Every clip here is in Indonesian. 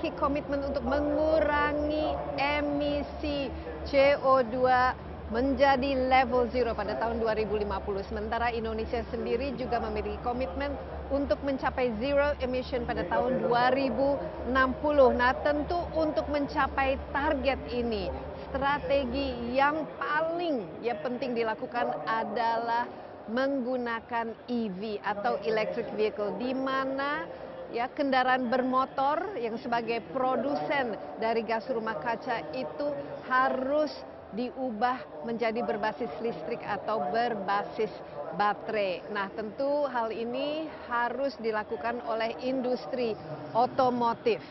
memiliki komitmen untuk mengurangi emisi CO2 menjadi level zero pada tahun 2050. Sementara Indonesia sendiri juga memiliki komitmen untuk mencapai zero emission pada tahun 2060. Nah, tentu untuk mencapai target ini, strategi yang paling penting dilakukan adalah menggunakan EV atau electric vehicle, di mana kendaraan bermotor yang sebagai produsen dari gas rumah kaca itu harus diubah menjadi berbasis listrik atau berbasis baterai. Nah, tentu hal ini harus dilakukan oleh industri otomotif.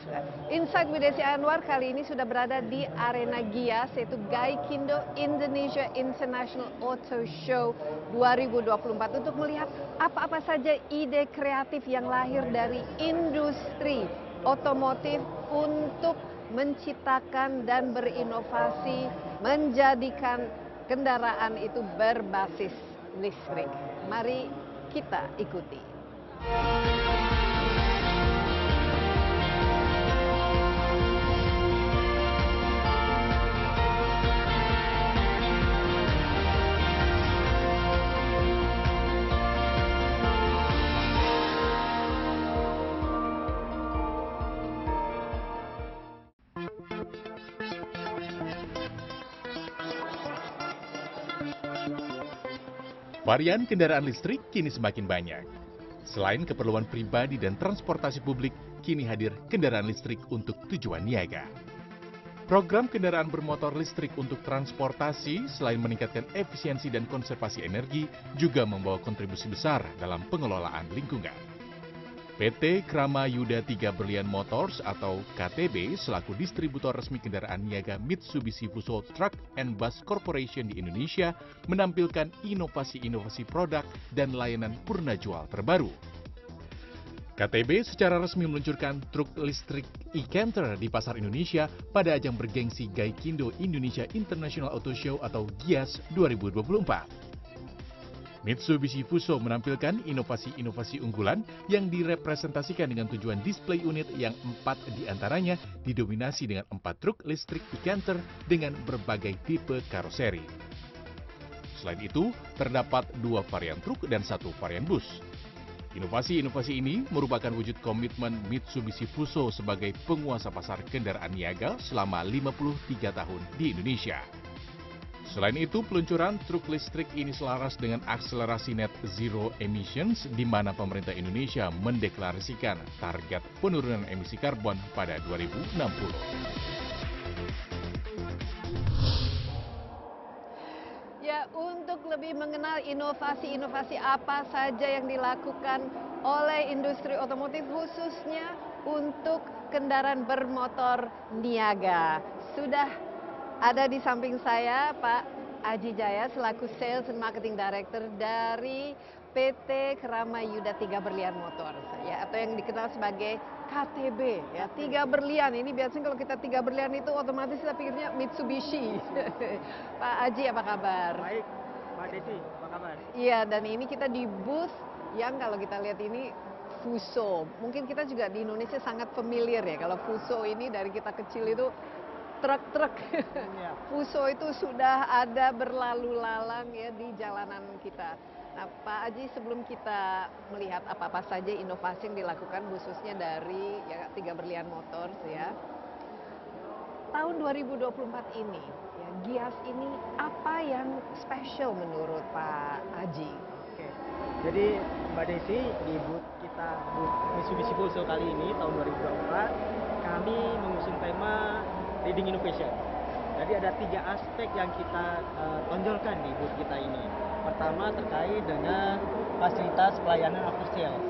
Insight with Desi Anwar kali ini sudah berada di arena GIAS, yaitu Gaikindo Indonesia International Auto Show 2024, untuk melihat apa-apa saja ide kreatif yang lahir dari industri otomotif untuk menciptakan dan berinovasi menjadikan kendaraan itu berbasis listrik. Mari kita ikuti. Varian kendaraan listrik kini semakin banyak. Selain keperluan pribadi dan transportasi publik, kini hadir kendaraan listrik untuk tujuan niaga. Program kendaraan bermotor listrik untuk transportasi selain meningkatkan efisiensi dan konservasi energi, juga membawa kontribusi besar dalam pengelolaan lingkungan. PT Krama Yuda 3 Berlian Motors atau KTB selaku distributor resmi kendaraan niaga Mitsubishi Fuso Truck and Bus Corporation di Indonesia menampilkan inovasi-inovasi produk dan layanan purna jual terbaru. KTB secara resmi meluncurkan truk listrik e-Canter di pasar Indonesia pada ajang bergengsi Gaikindo Indonesia International Auto Show atau GIAS 2024. Mitsubishi Fuso menampilkan inovasi-inovasi unggulan yang direpresentasikan dengan tujuan display unit yang 4 diantaranya didominasi dengan 4 truk listrik e-Canter dengan berbagai tipe karoseri. Selain itu, terdapat 2 varian truk dan 1 varian bus. Inovasi-inovasi ini merupakan wujud komitmen Mitsubishi Fuso sebagai penguasa pasar kendaraan niaga selama 53 tahun di Indonesia. Selain itu, peluncuran truk listrik ini selaras dengan akselerasi net zero emissions, di mana pemerintah Indonesia mendeklarasikan target penurunan emisi karbon pada 2060. Ya, untuk lebih mengenal inovasi-inovasi apa saja yang dilakukan oleh industri otomotif khususnya untuk kendaraan bermotor niaga, sudah ada di samping saya Pak Aji Jaya selaku Sales and Marketing Director dari PT Krama Yuda 3 Berlian Motors, ya, atau yang dikenal sebagai KTB, ya, 3 Berlian. Ini biasanya kalau kita 3 Berlian itu otomatis kita pikirnya Mitsubishi. Pak Aji, apa kabar? Baik, Mbak Desi, apa kabar? Iya, dan ini kita di booth yang kalau kita lihat ini Fuso. Mungkin kita juga di Indonesia sangat familiar ya, kalau Fuso ini dari kita kecil itu truk-truk. Ya. Fuso itu sudah ada berlalu lalang ya di jalanan kita. Nah, Pak Aji, sebelum kita melihat apa-apa saja inovasi yang dilakukan khususnya dari 3 Berlian Motors ya, tahun 2024 ini ya, GIAS ini apa yang spesial menurut Pak Aji? Oke. Jadi Mbak Desi, di booth kita, booth Mitsubishi Fuso kali ini tahun 2024, kami mengusung tema Leading Innovation. Jadi ada 3 aspek yang kita tonjolkan di booth kita ini. Pertama terkait dengan fasilitas pelayanan after sales.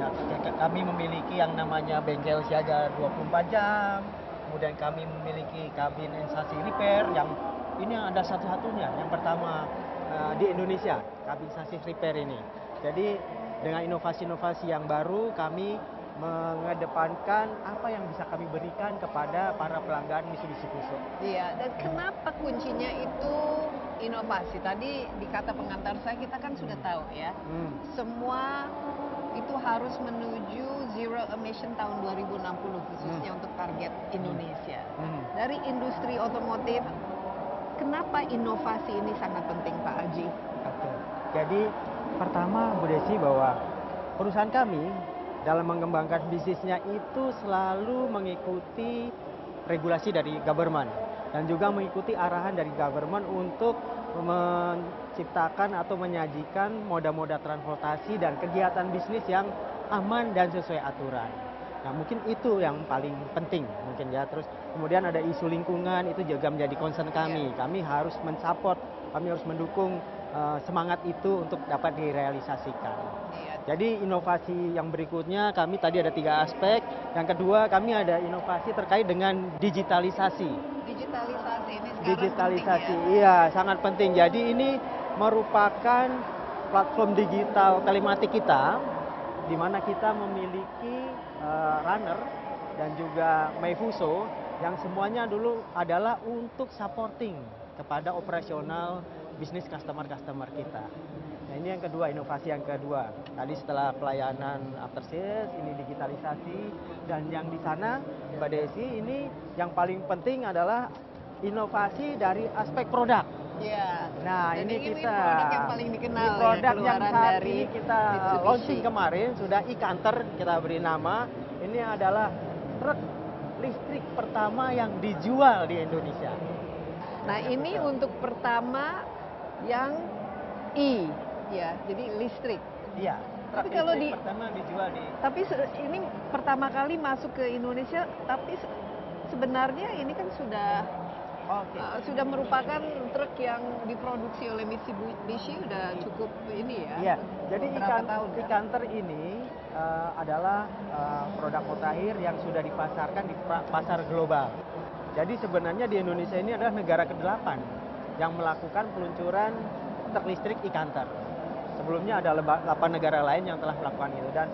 Ya, kami memiliki yang namanya bengkel siaga 24 jam. Kemudian kami memiliki kabin installasi repair yang ini ada satu-satunya. Yang pertama di Indonesia, kabin installasi repair ini. Jadi dengan inovasi-inovasi yang baru, kami mengedepankan apa yang bisa kami berikan kepada para pelanggan Mitsubishi Fuso. Iya, dan kenapa kuncinya itu inovasi? Tadi di kata pengantar saya kita kan sudah tahu ya, semua itu harus menuju zero emission tahun 2060 khususnya untuk target Indonesia. Dari industri otomotif, kenapa inovasi ini sangat penting, Pak Aji? Oke. Jadi pertama Bu Desi, bahwa perusahaan kami dalam mengembangkan bisnisnya itu selalu mengikuti regulasi dari government dan juga mengikuti arahan dari government untuk menciptakan atau menyajikan moda-moda transportasi dan kegiatan bisnis yang aman dan sesuai aturan. Nah, mungkin itu yang paling penting mungkin ya. Terus kemudian ada isu lingkungan, itu juga menjadi concern kami. Kami harus mensupport, kami harus mendukung semangat itu untuk dapat direalisasikan. Jadi inovasi yang berikutnya kami tadi ada 3 aspek. Yang kedua, kami ada inovasi terkait dengan digitalisasi. Digitalisasi ini sekarang Digitalisasi, penting, ya? iya sangat penting. Jadi ini merupakan platform digital telematik kita, di mana kita memiliki runner dan juga Meifuso yang semuanya dulu adalah untuk supporting kepada operasional bisnis customer kita. Nah, ini yang kedua, inovasi yang kedua. Tadi setelah pelayanan after sales, ini digitalisasi, dan yang di sana Mbak Desi, ini yang paling penting adalah inovasi dari aspek produk. Ya. Nah, Dan ini kita produk yang paling dikenal, ini produk ya, yang keluaran saat dari ini kita Mitsubishi. launching kemarin sudah e-Canter, kita beri nama. Ini adalah truk listrik pertama yang dijual di Indonesia. Nah, ini untuk pertama yang ya, jadi listrik. Iya. Tapi kalau pertama dijual di. Tapi ini pertama kali masuk ke Indonesia, tapi sebenarnya ini kan sudah merupakan truk yang diproduksi oleh Mitsubishi, udah cukup ini ya. Iya. Jadi berapa tahun ya? e-Canter ini adalah produk mutakhir yang sudah dipasarkan di pasar global. Jadi sebenarnya di Indonesia ini adalah negara ke-8 yang melakukan peluncuran truk listrik e-Canter. Sebelumnya ada 8 negara lain yang telah melakukan itu, dan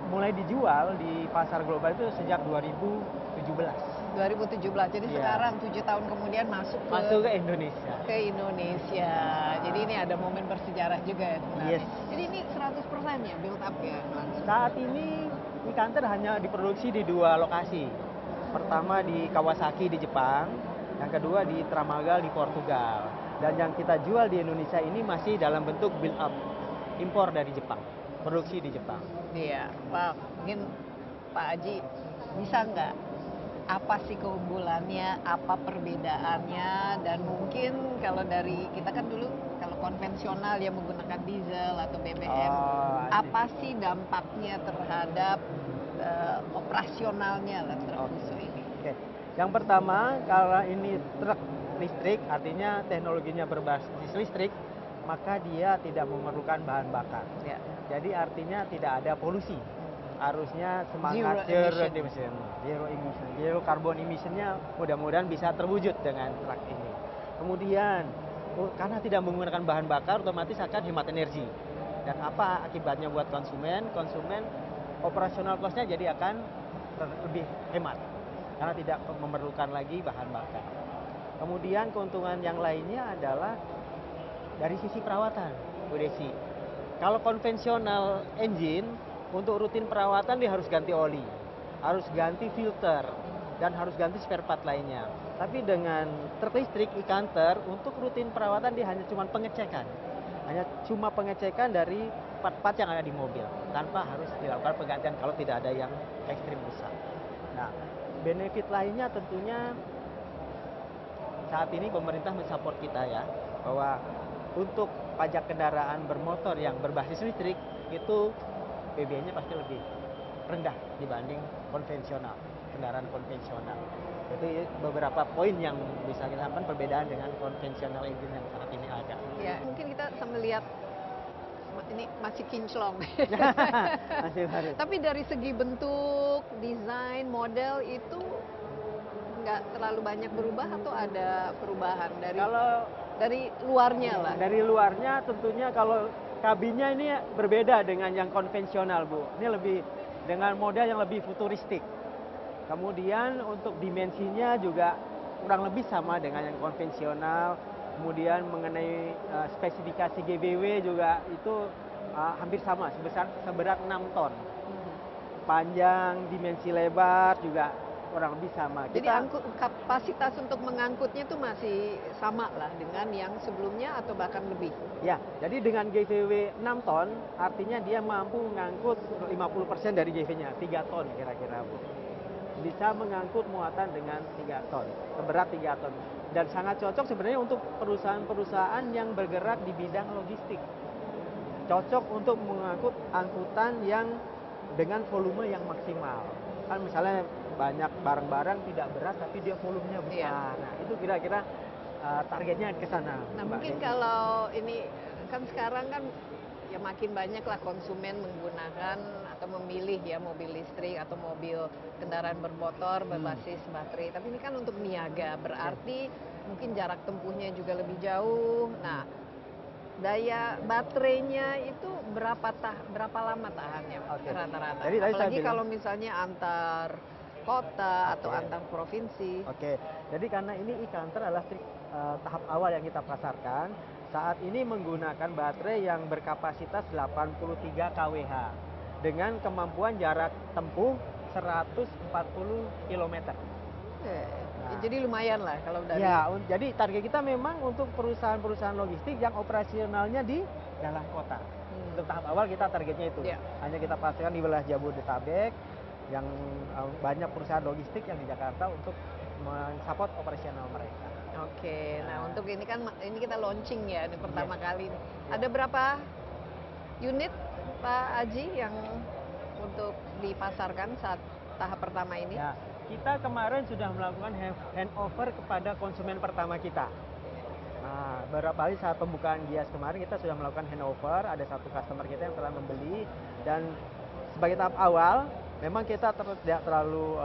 mulai dijual di pasar global itu sejak 2017. 2017, jadi Iya. sekarang 7 tahun kemudian masuk ke Indonesia. Ke Indonesia. Jadi ini ada momen bersejarah juga ya sebenarnya. Yes. Jadi ini 100% ya build up ya langsung. Saat ini e-Canter hanya diproduksi di 2 lokasi. Pertama di Kawasaki di Jepang, yang kedua di Tramagal di Portugal. Dan yang kita jual di Indonesia ini masih dalam bentuk build up, impor dari Jepang, produksi di Jepang. Iya, Pak, mungkin Pak Aji bisa nggak apa sih keunggulannya, apa perbedaannya, dan mungkin kalau dari kita kan dulu kalau konvensional ya menggunakan diesel atau BBM, apa sih dampaknya terhadap operasionalnya lah truk Fuso ini? Oke. Yang pertama, kalau ini truk listrik, artinya teknologinya berbasis listrik, maka dia tidak memerlukan bahan bakar. Ya. Jadi artinya tidak ada polusi. Harusnya semangat zero carbon emissionnya mudah-mudahan bisa terwujud dengan truk ini. Kemudian karena tidak menggunakan bahan bakar, otomatis akan hemat energi. Dan apa akibatnya buat konsumen? Konsumen operasional cost-nya jadi akan lebih hemat karena tidak memerlukan lagi bahan bakar. Kemudian keuntungan yang lainnya adalah dari sisi perawatan, Bu Desi. Kalau konvensional engine, untuk rutin perawatan dia harus ganti oli, harus ganti filter, dan harus ganti spare part lainnya. Tapi dengan truk listrik e-Canter, untuk rutin perawatan dia hanya cuma pengecekan. Hanya cuma pengecekan dari part-part yang ada di mobil, tanpa harus dilakukan penggantian kalau tidak ada yang ekstrim besar. Nah, benefit lainnya tentunya saat ini pemerintah mensupport kita ya, bahwa untuk pajak kendaraan bermotor yang berbasis listrik itu PBN-nya pasti lebih rendah dibanding konvensional, kendaraan konvensional. Itu beberapa poin yang bisa kita lakukan perbedaan dengan konvensional engine yang saat ini ada. Ya, mungkin kita sambil lihat ini masih kinclong. Masih baru. Tapi dari segi bentuk, desain, model itu nggak terlalu banyak berubah atau ada perubahan dari luarnya lah? Dari luarnya tentunya kalau kabinnya ini berbeda dengan yang konvensional, Bu. Ini lebih dengan model yang lebih futuristik. Kemudian untuk dimensinya juga kurang lebih sama dengan yang konvensional. Kemudian mengenai spesifikasi GBW juga itu hampir sama, seberat 6 ton. Panjang, dimensi lebar juga kurang lebih sama. Jadi kapasitas untuk mengangkutnya itu masih sama lah dengan yang sebelumnya atau bahkan lebih? Ya, jadi dengan GVW 6 ton, artinya dia mampu mengangkut 50% dari GV-nya, 3 ton kira-kira, Bu. Bisa mengangkut muatan dengan 3 ton, seberat 3 ton. Dan sangat cocok sebenarnya untuk perusahaan-perusahaan yang bergerak di bidang logistik. Cocok untuk mengangkut angkutan yang dengan volume yang maksimal. Kan misalnya banyak barang-barang tidak berat tapi dia volumenya besar. Nah, itu kira-kira targetnya ke sana. Nah, mungkin kalau ini kan sekarang kan ya makin banyak lah konsumen menggunakan atau memilih ya mobil listrik atau mobil kendaraan bermotor berbasis baterai. Tapi ini kan untuk niaga, berarti mungkin jarak tempuhnya juga lebih jauh. Nah, daya baterainya itu berapa lama tahannya rata-rata? Apalagi kalau misalnya antar kota atau antar provinsi. Jadi karena ini e-counter adalah tahap awal yang kita pasarkan, saat ini menggunakan baterai yang berkapasitas 83 kWh dengan kemampuan jarak tempuh 140 km. Jadi lumayan lah kalau dari... Ya, jadi target kita memang untuk perusahaan-perusahaan logistik yang operasionalnya di dalam kota. Untuk tahap awal kita targetnya itu. Hanya kita pastikan di wilayah Jabodetabek, yang banyak perusahaan logistik yang di Jakarta untuk mensupport operasional mereka. Nah untuk ini kan ini kita launching ya, ini pertama kali. Ada berapa unit Pak Aji yang untuk dipasarkan saat tahap pertama ini? Ya, kita kemarin sudah melakukan handover kepada konsumen pertama kita. Nah, beberapa kali saat pembukaan Gias kemarin kita sudah melakukan handover, ada satu customer kita yang telah membeli, dan sebagai tahap awal memang kita tidak terlalu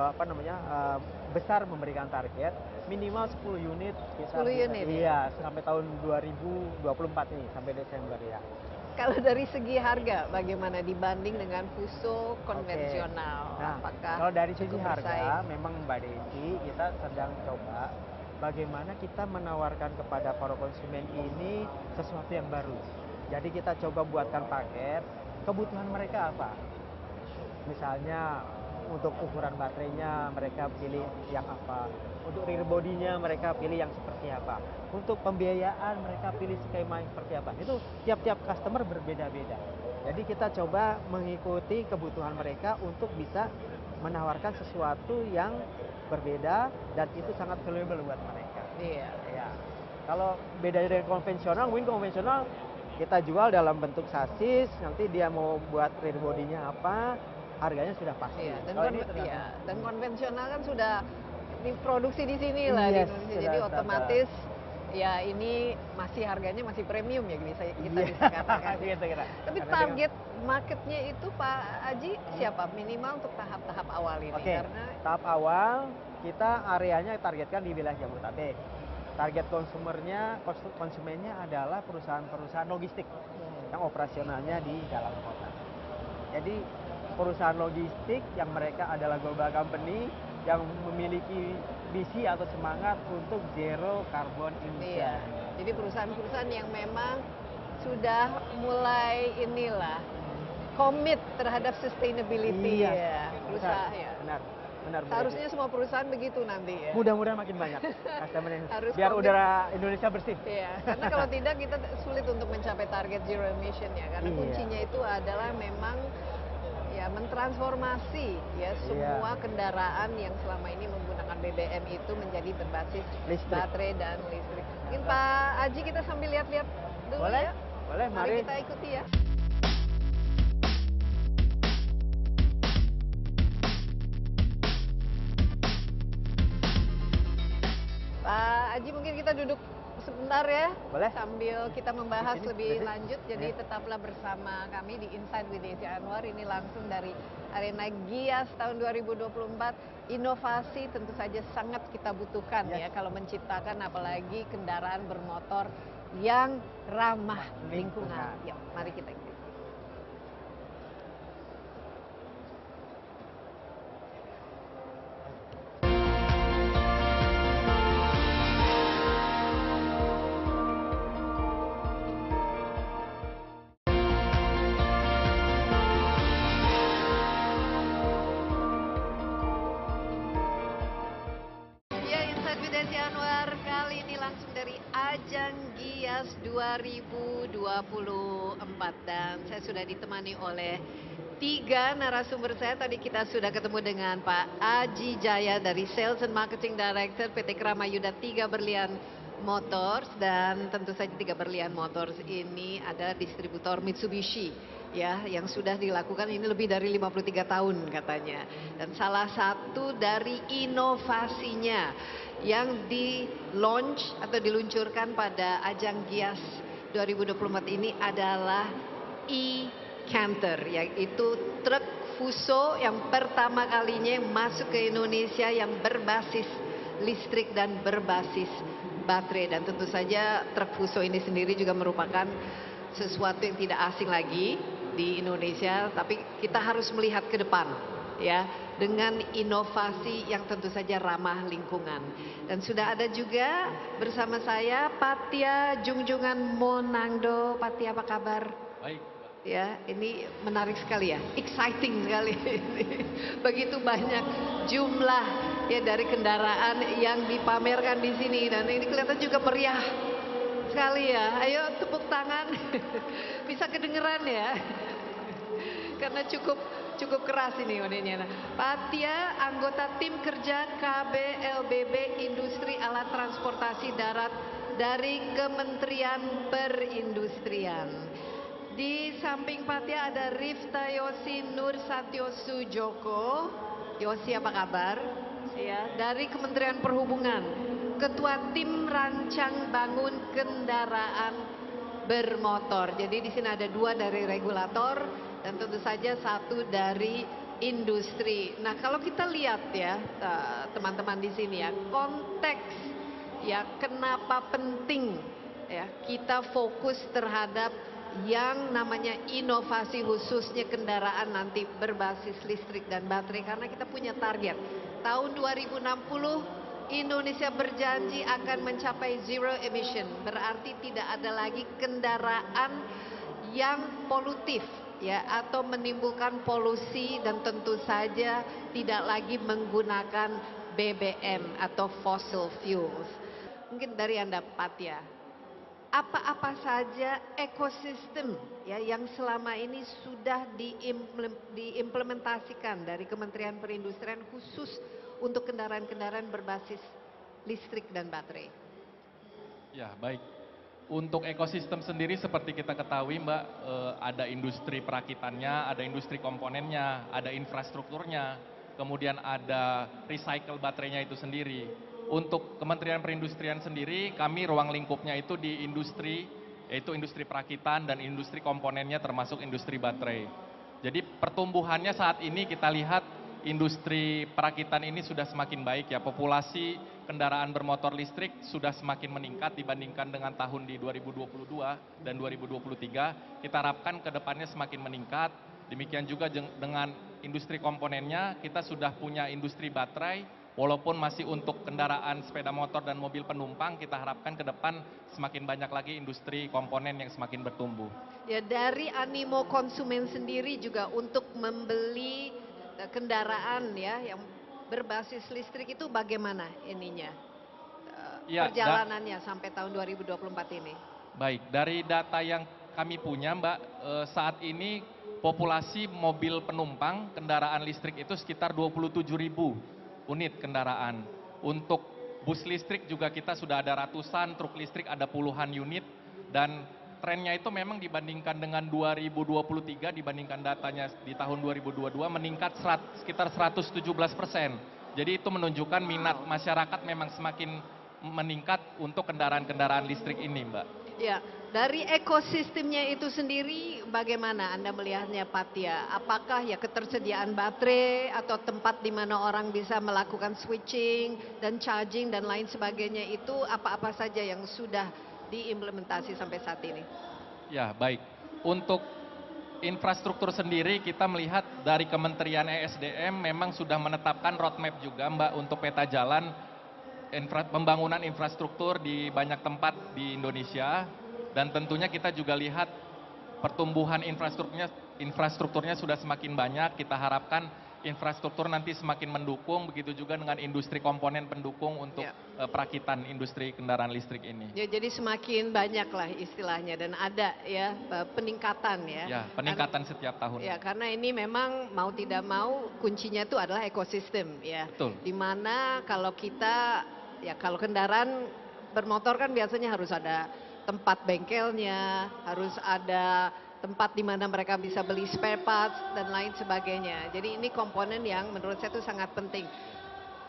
besar memberikan target, minimal 10 unit kita 10 unit. Iya, sampai tahun 2024 nih, sampai Desember ya. Kalau dari segi harga bagaimana dibanding dengan Fuso konvensional? Nah, apakah kalau dari segi harga memang Mbak Desi kita sedang coba bagaimana kita menawarkan kepada para konsumen ini sesuatu yang baru. Jadi kita coba buatkan paket, kebutuhan mereka apa. Misalnya untuk ukuran baterainya mereka pilih yang apa, untuk rear body-nya mereka pilih yang seperti apa, untuk pembiayaan mereka pilih skema yang seperti apa. Itu tiap-tiap customer berbeda-beda. Jadi kita coba mengikuti kebutuhan mereka untuk bisa menawarkan sesuatu yang berbeda dan itu sangat valuable buat mereka. Iya. Ya. Kalau beda dari konvensional, mungkin konvensional kita jual dalam bentuk sasis, nanti dia mau buat rear body-nya apa, harganya sudah pasti. Dan konvensional kan sudah diproduksi di sini lah di Indonesia, jadi otomatis ya ini masih harganya masih premium ya bisa kita bisa katakan. Tapi target marketnya itu Pak Aji siapa minimal untuk tahap-tahap awal ini? Karena tahap awal kita areanya targetkan di wilayah Jabodetabek. Target konsumennya adalah perusahaan-perusahaan logistik yang operasionalnya di dalam kota. Jadi perusahaan logistik yang mereka adalah global company yang memiliki visi atau semangat untuk zero carbon emission. Jadi perusahaan-perusahaan yang memang sudah mulai komit terhadap sustainability perusahaan ya. Benar. Seharusnya semua perusahaan begitu nanti ya. Mudah-mudahan makin banyak customer biar udara Indonesia bersih. Iya, karena kalau tidak kita sulit untuk mencapai target zero emission ya, karena kuncinya itu adalah memang ya mentransformasi ya semua kendaraan yang selama ini menggunakan BBM itu menjadi berbasis baterai dan listrik. Mungkin Pak Aji kita sambil lihat-lihat dulu ya. Boleh, mari kita ikuti ya. Pak Aji mungkin kita duduk sebentar ya. Boleh. Sambil kita membahas lebih lanjut. Jadi tetaplah bersama kami di Insight with Desi Anwar. Ini langsung dari Arena Gias tahun 2024. Inovasi tentu saja sangat kita butuhkan ya kalau menciptakan apalagi kendaraan bermotor yang ramah lingkungan. Yuk, mari kita ikuti. Ajang Gias 2024 dan saya sudah ditemani oleh tiga narasumber saya. Tadi kita sudah ketemu dengan Pak Aji Jaya dari Sales and Marketing Director PT Kramayuda Tiga Berlian Motors, dan tentu saja Tiga Berlian Motors ini ada distributor Mitsubishi ya, yang sudah dilakukan ini lebih dari 53 tahun katanya. Dan salah satu dari inovasinya yang di launch atau diluncurkan pada ajang Gias 2024 ini adalah e-Canter, yaitu truk Fuso yang pertama kalinya masuk ke Indonesia yang berbasis listrik dan berbasis baterai. Dan tentu saja truk Fuso ini sendiri juga merupakan sesuatu yang tidak asing lagi di Indonesia, tapi kita harus melihat ke depan ya, dengan inovasi yang tentu saja ramah lingkungan. Dan sudah ada juga bersama saya Patia Jungjungan Monangdo. Patia, apa kabar? Baik. Ya, ini menarik sekali ya, exciting sekali. Begitu banyak jumlah ya dari kendaraan yang dipamerkan di sini, dan ini kelihatan juga meriah sekali ya. Ayo tepuk tangan. Bisa kedengeran ya. Karena cukup keras ini wadahnya. Patia, anggota tim kerja KBLBB Industri Alat Transportasi Darat dari Kementerian Perindustrian. Di samping Patia ada Rifta Yosi Nur Satyo Sujoko. Yosi, apa kabar? Ya, dari Kementerian Perhubungan, Ketua Tim Rancang Bangun Kendaraan Bermotor. Jadi di sini ada dua dari regulator dan tentu saja satu dari industri. Nah, kalau kita lihat ya teman-teman di sini ya, konteks ya kenapa penting ya kita fokus terhadap yang namanya inovasi, khususnya kendaraan nanti berbasis listrik dan baterai, karena kita punya target tahun 2060 Indonesia berjanji akan mencapai zero emission, berarti tidak ada lagi kendaraan yang polutif ya, atau menimbulkan polusi, dan tentu saja tidak lagi menggunakan BBM atau fossil fuels. Mungkin dari Anda, Patia, apa-apa saja ekosistem ya yang selama ini sudah diimplementasikan dari Kementerian Perindustrian khusus untuk kendaraan-kendaraan berbasis listrik dan baterai? Ya, baik. Untuk ekosistem sendiri seperti kita ketahui Mbak, ada industri perakitannya, ada industri komponennya, ada infrastrukturnya, kemudian ada recycle baterainya itu sendiri. Untuk Kementerian Perindustrian sendiri, kami ruang lingkupnya itu di industri, yaitu industri perakitan dan industri komponennya termasuk industri baterai. Jadi pertumbuhannya saat ini kita lihat industri perakitan ini sudah semakin baik ya, populasi kendaraan bermotor listrik sudah semakin meningkat dibandingkan dengan tahun di 2022 dan 2023. Kita harapkan ke depannya semakin meningkat. Demikian juga dengan industri komponennya, kita sudah punya industri baterai. Walaupun masih untuk kendaraan sepeda motor dan mobil penumpang, kita harapkan ke depan semakin banyak lagi industri komponen yang semakin bertumbuh. Ya, dari animo konsumen sendiri juga untuk membeli kendaraan ya yang berbasis listrik itu bagaimana ininya perjalanannya sampai tahun 2024 ini? Baik, dari data yang kami punya Mbak, saat ini populasi mobil penumpang kendaraan listrik itu sekitar 27.000 unit kendaraan. Untuk bus listrik juga kita sudah ada ratusan, truk listrik ada puluhan unit, dan trennya itu memang dibandingkan dengan 2023, dibandingkan datanya di tahun 2022 meningkat sekitar 117%. Jadi itu menunjukkan minat masyarakat memang semakin meningkat untuk kendaraan-kendaraan listrik ini Mbak. Ya, dari ekosistemnya itu sendiri bagaimana Anda melihatnya, Patia? Apakah ya ketersediaan baterai atau tempat di mana orang bisa melakukan switching dan charging dan lain sebagainya, itu apa-apa saja yang sudah diimplementasi sampai saat ini? Ya, baik. Untuk infrastruktur sendiri kita melihat dari Kementerian ESDM memang sudah menetapkan roadmap juga Mbak untuk peta jalan pembangunan infrastruktur di banyak tempat di Indonesia, dan tentunya kita juga lihat pertumbuhan infrastrukturnya sudah semakin banyak. Kita harapkan infrastruktur nanti semakin mendukung, begitu juga dengan industri komponen pendukung untuk Ya. perakitan industri kendaraan listrik ini. Ya, jadi semakin banyak lah istilahnya dan ada ya peningkatan ya. Ya, peningkatan setiap tahun. Ya, karena ini memang mau tidak mau kuncinya itu adalah ekosistem ya. Betul. Dimana kalau kita ya kalau kendaraan bermotor kan biasanya harus ada tempat bengkelnya, harus ada tempat di mana mereka bisa beli spare parts dan lain sebagainya. Jadi ini komponen yang menurut saya itu sangat penting.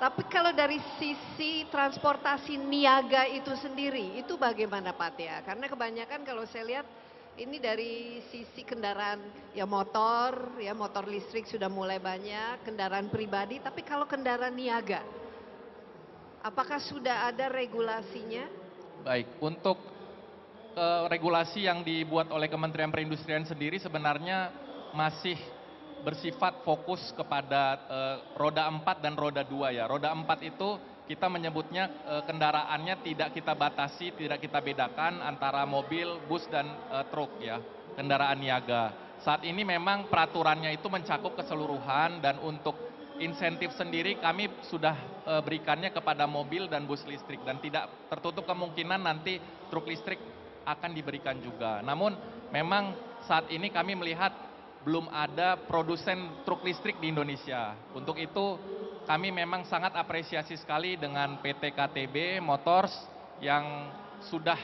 Tapi kalau dari sisi transportasi niaga itu sendiri, itu bagaimana Pak Tia? Karena kebanyakan kalau saya lihat ini dari sisi kendaraan ya motor listrik sudah mulai banyak, kendaraan pribadi, tapi kalau kendaraan niaga, apakah sudah ada regulasinya? Baik, untuk regulasi yang dibuat oleh Kementerian Perindustrian sendiri sebenarnya masih bersifat fokus kepada roda 4 dan roda 2 ya. Roda 4 itu kita menyebutnya kendaraannya tidak kita batasi, tidak kita bedakan antara mobil, bus dan truk ya, kendaraan niaga. Saat ini memang peraturannya itu mencakup keseluruhan dan untuk insentif sendiri kami sudah berikannya kepada mobil dan bus listrik dan tidak tertutup kemungkinan nanti truk listrik akan diberikan juga. Namun memang saat ini kami melihat belum ada produsen truk listrik di Indonesia. Untuk itu kami memang sangat apresiasi sekali dengan PT KTB Motors yang sudah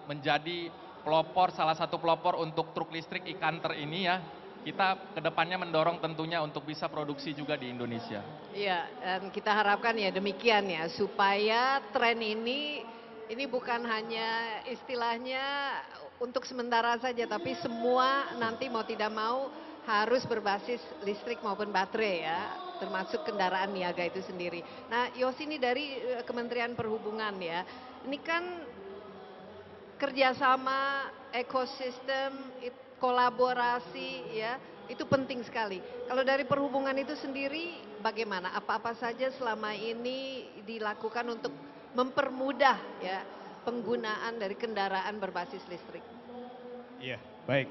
menjadi pelopor, salah satu pelopor untuk truk listrik e-Canter ini ya. Kita kedepannya mendorong tentunya untuk bisa produksi juga di Indonesia. Iya, dan kita harapkan ya demikian ya, supaya tren ini bukan hanya istilahnya untuk sementara saja, tapi semua nanti mau tidak mau harus berbasis listrik maupun baterai ya, termasuk kendaraan niaga itu sendiri. Nah, Yosi ini dari Kementerian Perhubungan ya, ini kan kerjasama, ekosistem, kolaborasi ya, itu penting sekali. Kalau dari perhubungan itu sendiri bagaimana? Apa-apa saja selama ini dilakukan untuk mempermudah ya penggunaan dari kendaraan berbasis listrik? Iya, baik,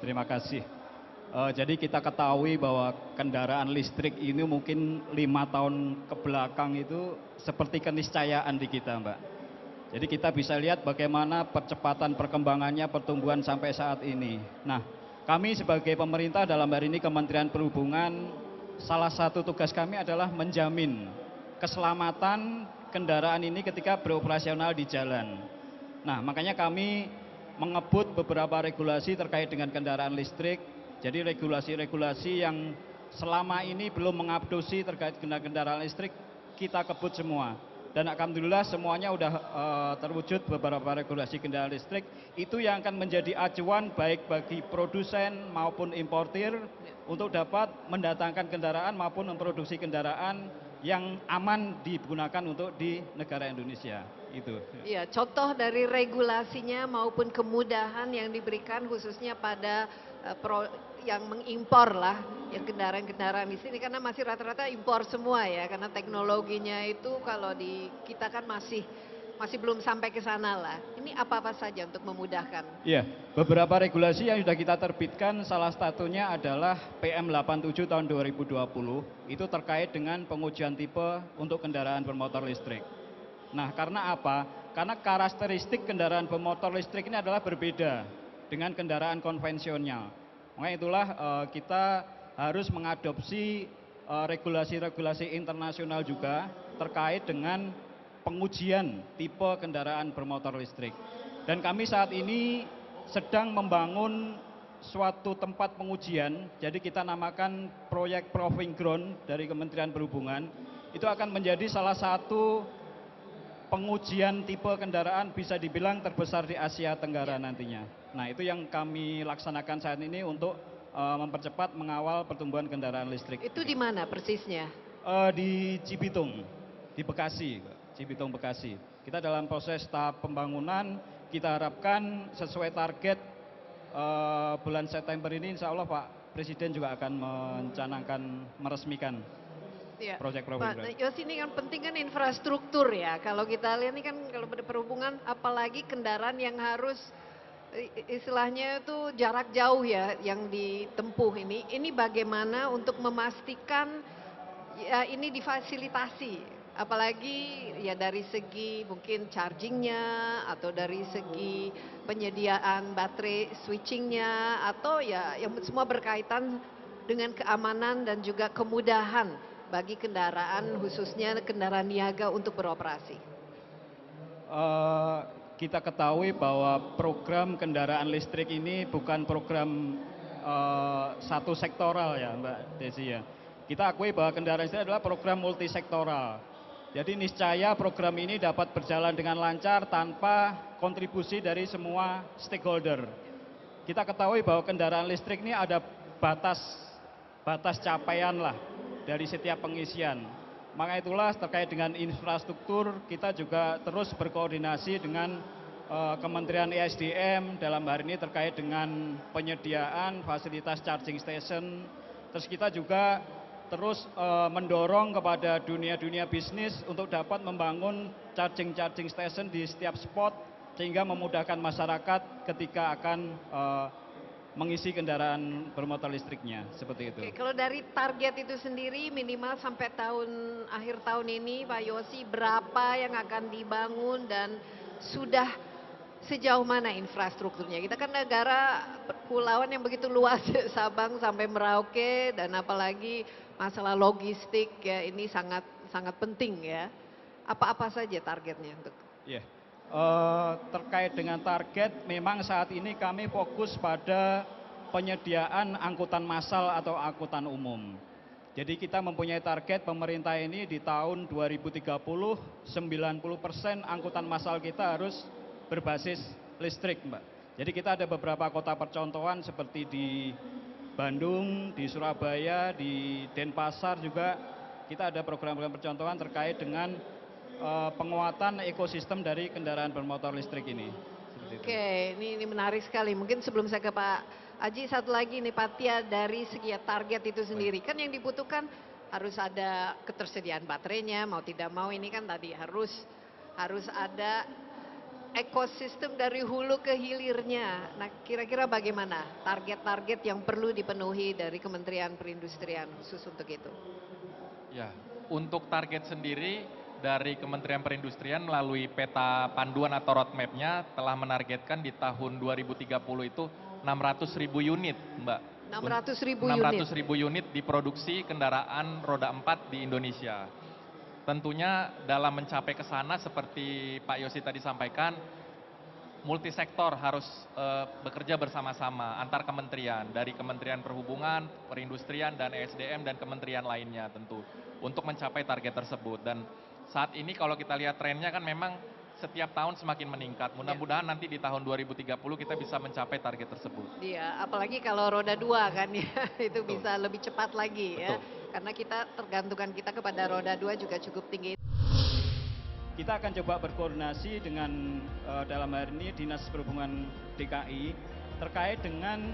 terima kasih. Jadi kita ketahui bahwa kendaraan listrik ini mungkin 5 tahun ke belakang itu seperti keniscayaan di kita, Mbak. Jadi kita bisa lihat bagaimana percepatan perkembangannya, pertumbuhan sampai saat ini. Nah, kami sebagai pemerintah dalam hari ini Kementerian Perhubungan, salah satu tugas kami adalah menjamin keselamatan kendaraan ini ketika beroperasional di jalan. Nah, makanya kami mengebut beberapa regulasi terkait dengan kendaraan listrik. Jadi regulasi-regulasi yang selama ini belum mengadopsi terkait dengan kendaraan listrik, kita kebut semua. Dan alhamdulillah semuanya sudah terwujud beberapa regulasi kendaraan listrik. Itu yang akan menjadi acuan baik bagi produsen maupun importir untuk dapat mendatangkan kendaraan maupun memproduksi kendaraan yang aman digunakan untuk di negara Indonesia. Itu. Iya, contoh dari regulasinya maupun kemudahan yang diberikan khususnya pada yang mengimpor lah, yang kendaraan-kendaraan di sini karena masih rata-rata impor semua ya, karena teknologinya itu kalau di kita kan masih belum sampai ke sana lah. Ini apa-apa saja untuk memudahkan? Iya, beberapa regulasi yang sudah kita terbitkan salah satunya adalah PM 87 tahun 2020, itu terkait dengan pengujian tipe untuk kendaraan bermotor listrik. Nah, karena apa? Karena karakteristik kendaraan bermotor listrik ini adalah berbeda dengan kendaraan konvensional. Makanya itulah kita harus mengadopsi regulasi-regulasi internasional juga terkait dengan pengujian tipe kendaraan bermotor listrik. Dan kami saat ini sedang membangun suatu tempat pengujian, jadi kita namakan proyek Proving Ground dari Kementerian Perhubungan. Itu akan menjadi salah satu pengujian tipe kendaraan bisa dibilang terbesar di Asia Tenggara nantinya. Nah, itu yang kami laksanakan saat ini untuk mempercepat mengawal pertumbuhan kendaraan listrik. Itu di mana persisnya? Di Cibitung, di Bekasi, Cibitung Bekasi. Kita dalam proses tahap pembangunan, kita harapkan sesuai target bulan September ini insya Allah Pak Presiden juga akan mencanangkan, meresmikan Ya. proyek Pak program. Yos, ini kan penting kan infrastruktur ya. Kalau kita lihat ini kan kalau pada perhubungan apalagi kendaraan yang harus istilahnya itu jarak jauh ya yang ditempuh ini. Ini bagaimana untuk memastikan ya ini difasilitasi, apalagi ya dari segi mungkin chargingnya atau dari segi penyediaan baterai switchingnya atau ya yang semua berkaitan dengan keamanan dan juga kemudahan bagi kendaraan khususnya kendaraan niaga untuk beroperasi. Eh, kita ketahui bahwa program kendaraan listrik ini bukan program satu sektoral ya Mbak Desi ya. Kita akui bahwa kendaraan listrik adalah program multisektoral. Jadi niscaya program ini dapat berjalan dengan lancar tanpa kontribusi dari semua stakeholder. Kita ketahui bahwa kendaraan listrik ini ada batas capaian lah dari setiap pengisian. Maka itulah terkait dengan infrastruktur kita juga terus berkoordinasi dengan Kementerian ESDM dalam hari ini terkait dengan penyediaan fasilitas charging station. Terus kita juga terus mendorong kepada dunia bisnis untuk dapat membangun charging station di setiap spot sehingga memudahkan masyarakat ketika akan mengisi kendaraan bermotor listriknya, seperti itu. Oke, kalau dari target itu sendiri minimal sampai akhir tahun ini Pak Yosi berapa yang akan dibangun dan sudah sejauh mana infrastrukturnya? Kita kan negara kepulauan yang begitu luas, Sabang sampai Merauke, dan apalagi masalah logistik ya ini sangat sangat penting ya. Apa-apa saja targetnya untuk? Yeah. Terkait dengan target, memang saat ini kami fokus pada penyediaan angkutan massal atau angkutan umum. Jadi kita mempunyai target pemerintah ini di tahun 2030, 90% angkutan massal kita harus berbasis listrik, Mbak. Jadi kita ada beberapa kota percontohan seperti di Bandung, di Surabaya, di Denpasar juga kita ada program-program percontohan terkait dengan penguatan ekosistem dari kendaraan bermotor listrik ini. Oke, ini menarik sekali. Mungkin sebelum saya ke Pak Aji, satu lagi nih Pak Tia, dari segi target itu sendiri. Kan yang dibutuhkan harus ada ketersediaan baterainya, mau tidak mau ini kan tadi harus ada ekosistem dari hulu ke hilirnya. Nah, kira-kira bagaimana target-target yang perlu dipenuhi dari Kementerian Perindustrian khusus untuk itu? Ya, untuk target sendiri dari Kementerian Perindustrian melalui peta panduan atau roadmap-nya telah menargetkan di tahun 2030 itu 600.000 unit, Mbak. 600.000 unit diproduksi kendaraan roda 4 di Indonesia. Tentunya dalam mencapai ke sana seperti Pak Yosi tadi sampaikan, multisektor harus bekerja bersama-sama antar kementerian, dari Kementerian Perhubungan, Perindustrian, dan ESDM, dan kementerian lainnya tentu untuk mencapai target tersebut. Dan saat ini kalau kita lihat trennya kan memang setiap tahun semakin meningkat. Mudah-mudahan nanti di tahun 2030 kita bisa mencapai target tersebut. Iya, apalagi kalau roda 2 kan ya, itu bisa lebih cepat lagi ya. Karena tergantungan kita kepada roda 2 juga cukup tinggi. Kita akan coba berkoordinasi dengan dalam hari ini Dinas Perhubungan DKI terkait dengan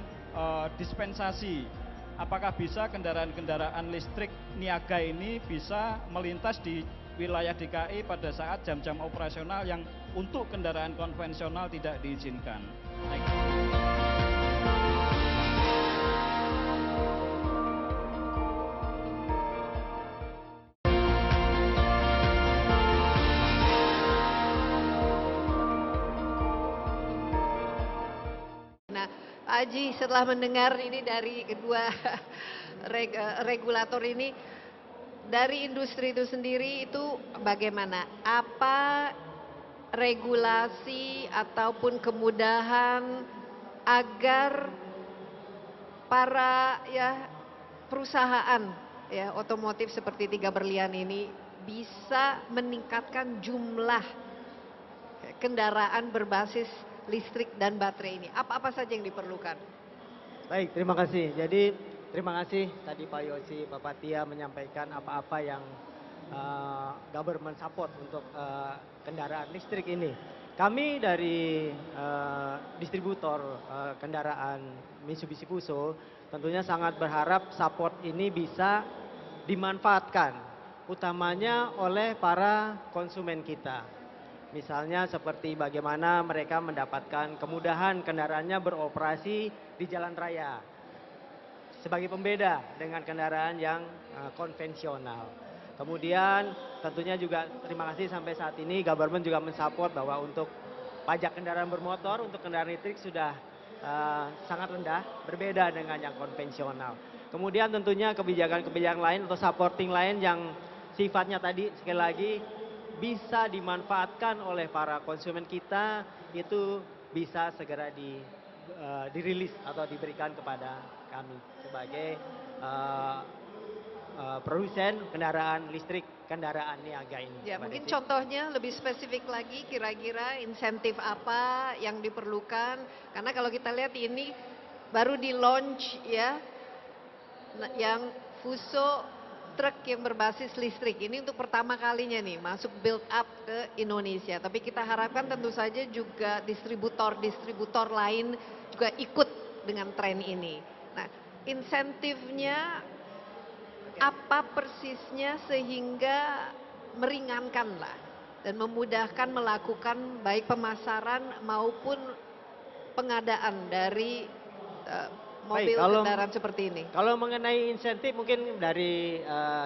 dispensasi. Apakah bisa kendaraan-kendaraan listrik niaga ini bisa melintas di wilayah DKI pada saat jam-jam operasional yang untuk kendaraan konvensional tidak diizinkan. Nah, Pak Haji, setelah mendengar ini dari kedua regulator ini, dari industri itu sendiri itu bagaimana? Apa regulasi ataupun kemudahan agar para perusahaan ya otomotif seperti Tiga Berlian ini bisa meningkatkan jumlah kendaraan berbasis listrik dan baterai ini? Apa-apa saja yang diperlukan? Baik, terima kasih. Jadi terima kasih tadi Pak Yosi, Bapak Tia menyampaikan apa-apa yang government support untuk kendaraan listrik ini. Kami dari distributor kendaraan Mitsubishi Fuso tentunya sangat berharap support ini bisa dimanfaatkan, utamanya oleh para konsumen kita. Misalnya seperti bagaimana mereka mendapatkan kemudahan kendaraannya beroperasi di jalan raya sebagai pembeda dengan kendaraan yang konvensional. Kemudian tentunya juga terima kasih sampai saat ini government juga mensupport bahwa untuk pajak kendaraan bermotor untuk kendaraan listrik sudah sangat rendah, berbeda dengan yang konvensional. Kemudian tentunya kebijakan-kebijakan lain atau supporting lain yang sifatnya tadi sekali lagi bisa dimanfaatkan oleh para konsumen kita itu bisa segera dirilis atau diberikan kepada kami sebagai produsen kendaraan listrik, kendaraan niaga ini. Ya, Mbak mungkin Desi. contohnya lebih spesifik lagi, kira-kira insentif apa yang diperlukan? Karena kalau kita lihat ini baru di launch ya, yang Fuso truk yang berbasis listrik. Ini untuk pertama kalinya nih masuk build up ke Indonesia. Tapi kita harapkan tentu saja juga distributor lain juga ikut dengan tren ini. Nah, insentifnya apa persisnya sehingga meringankan lah dan memudahkan melakukan baik pemasaran maupun pengadaan dari mobil kendaraan seperti ini. Kalau mengenai insentif mungkin dari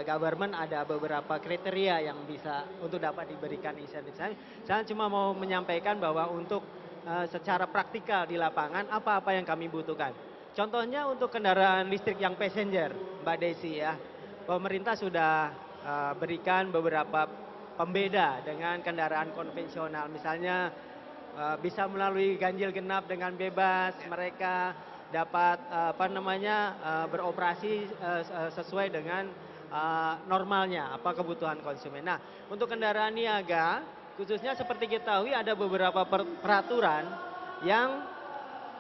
government ada beberapa kriteria yang bisa untuk dapat diberikan insentif. Saya cuma mau menyampaikan bahwa untuk secara praktikal di lapangan apa-apa yang kami butuhkan. Contohnya untuk kendaraan listrik yang passenger, Mbak Desi ya. Pemerintah sudah berikan beberapa pembeda dengan kendaraan konvensional. Misalnya bisa melalui ganjil genap dengan bebas, mereka dapat beroperasi sesuai dengan normalnya apa kebutuhan konsumen. Nah, untuk kendaraan niaga khususnya seperti kita tahu ada beberapa peraturan yang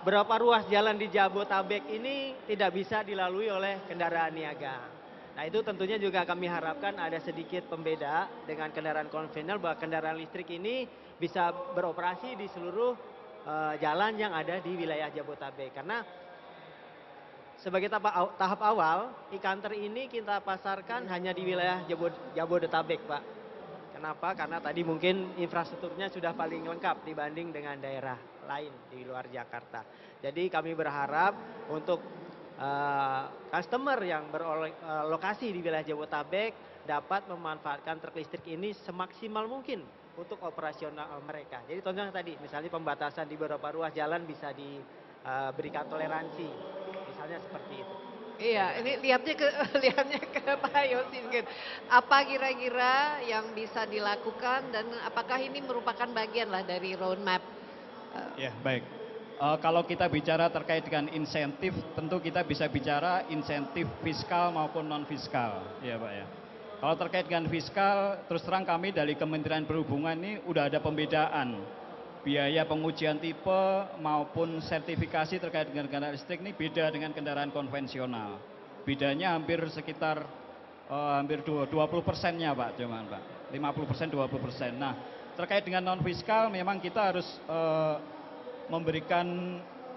berapa ruas jalan di Jabotabek ini tidak bisa dilalui oleh kendaraan niaga. Nah, itu tentunya juga kami harapkan ada sedikit pembeda dengan kendaraan konvensional bahwa kendaraan listrik ini bisa beroperasi di seluruh jalan yang ada di wilayah Jabotabek. Karena sebagai tahap awal, e-counter ini kita pasarkan hanya di wilayah Jabodetabek, Pak. Kenapa? Karena tadi mungkin infrastrukturnya sudah paling lengkap dibanding dengan daerah lain di luar Jakarta. Jadi kami berharap untuk customer yang berlokasi di wilayah Jabodetabek dapat memanfaatkan truk listrik ini semaksimal mungkin untuk operasional mereka. Jadi contohnya tadi, misalnya pembatasan di beberapa ruas jalan bisa diberikan toleransi, misalnya seperti itu. Iya, ini lihatnya ke Pak Yosi mungkin. Apa kira-kira yang bisa dilakukan dan apakah ini merupakan bagian lah dari roadmap? Ya, baik. Kalau kita bicara terkait dengan insentif, tentu kita bisa bicara insentif fiskal maupun non fiskal, ya Pak ya. Kalau terkait dengan fiskal, terus terang kami dari Kementerian Perhubungan ini udah ada pembedaan biaya pengujian tipe maupun sertifikasi terkait dengan kendaraan listrik ini beda dengan kendaraan konvensional. Bedanya hampir sekitar hampir 20%-nya Pak, cuman Pak. 50% 20%. Nah, terkait dengan non fiskal memang kita harus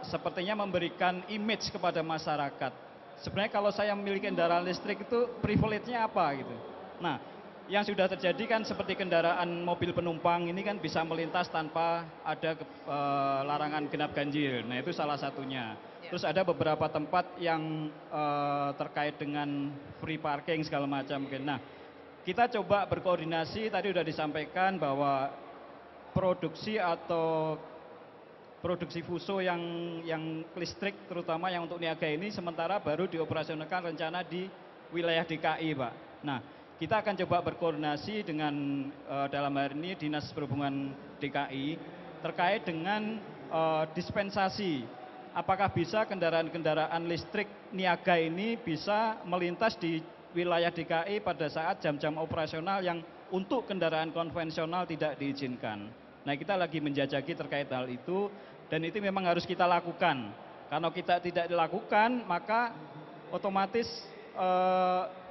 sepertinya memberikan image kepada masyarakat. Sebenarnya kalau saya memiliki kendaraan listrik itu privilege-nya apa gitu. Nah, yang sudah terjadi kan seperti kendaraan mobil penumpang ini kan bisa melintas tanpa ada larangan genap ganjil. Nah, itu salah satunya. Terus ada beberapa tempat yang terkait dengan free parking segala macam. Nah, kita coba berkoordinasi, tadi sudah disampaikan bahwa produksi Fuso yang listrik terutama yang untuk niaga ini sementara baru dioperasionalkan rencana di wilayah DKI, Pak. Nah, kita akan coba berkoordinasi dengan dalam hal ini Dinas Perhubungan DKI terkait dengan dispensasi. Apakah bisa kendaraan-kendaraan listrik niaga ini bisa melintas di wilayah DKI pada saat jam-jam operasional yang untuk kendaraan konvensional tidak diizinkan. Nah, kita lagi menjajaki terkait hal itu dan itu memang harus kita lakukan. Kalau kita tidak dilakukan, maka otomatis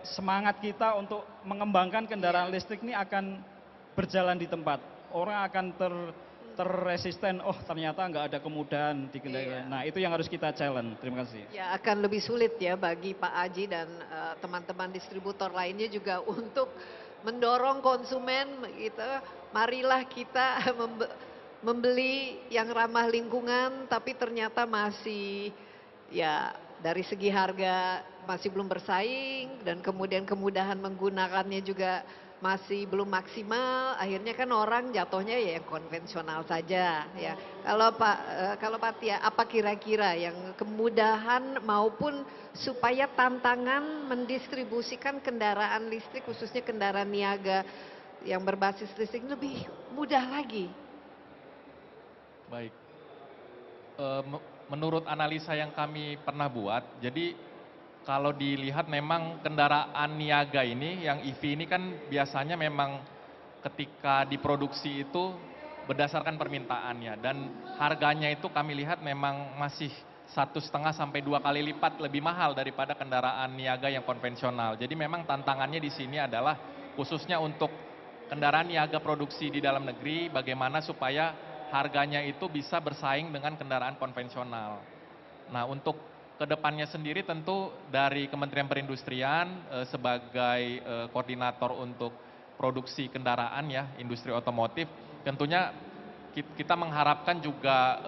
semangat kita untuk mengembangkan kendaraan listrik ini akan berjalan di tempat. Orang akan terresisten, oh ternyata nggak ada kemudahan di kendaraan. Nah, itu yang harus kita challenge. Terima kasih. Ya, akan lebih sulit ya bagi Pak Aji dan teman-teman distributor lainnya juga untuk mendorong konsumen gitu marilah kita membeli yang ramah lingkungan, tapi ternyata masih ya dari segi harga masih belum bersaing dan kemudian kemudahan menggunakannya juga masih belum maksimal. Akhirnya kan orang jatuhnya ya yang konvensional saja ya. Kalau Pak Tia, apa kira-kira yang kemudahan maupun supaya tantangan mendistribusikan kendaraan listrik khususnya kendaraan niaga yang berbasis listrik lebih mudah lagi? Baik. Menurut analisa yang kami pernah buat, jadi kalau dilihat memang kendaraan niaga ini, yang EV ini kan biasanya memang ketika diproduksi itu berdasarkan permintaannya dan harganya itu kami lihat memang masih 1,5 sampai 2 kali lipat lebih mahal daripada kendaraan niaga yang konvensional. Jadi memang tantangannya di sini adalah khususnya untuk kendaraan niaga produksi di dalam negeri, bagaimana supaya harganya itu bisa bersaing dengan kendaraan konvensional. Nah, untuk kedepannya sendiri tentu dari Kementerian Perindustrian sebagai koordinator untuk produksi kendaraan ya, industri otomotif, tentunya kita mengharapkan juga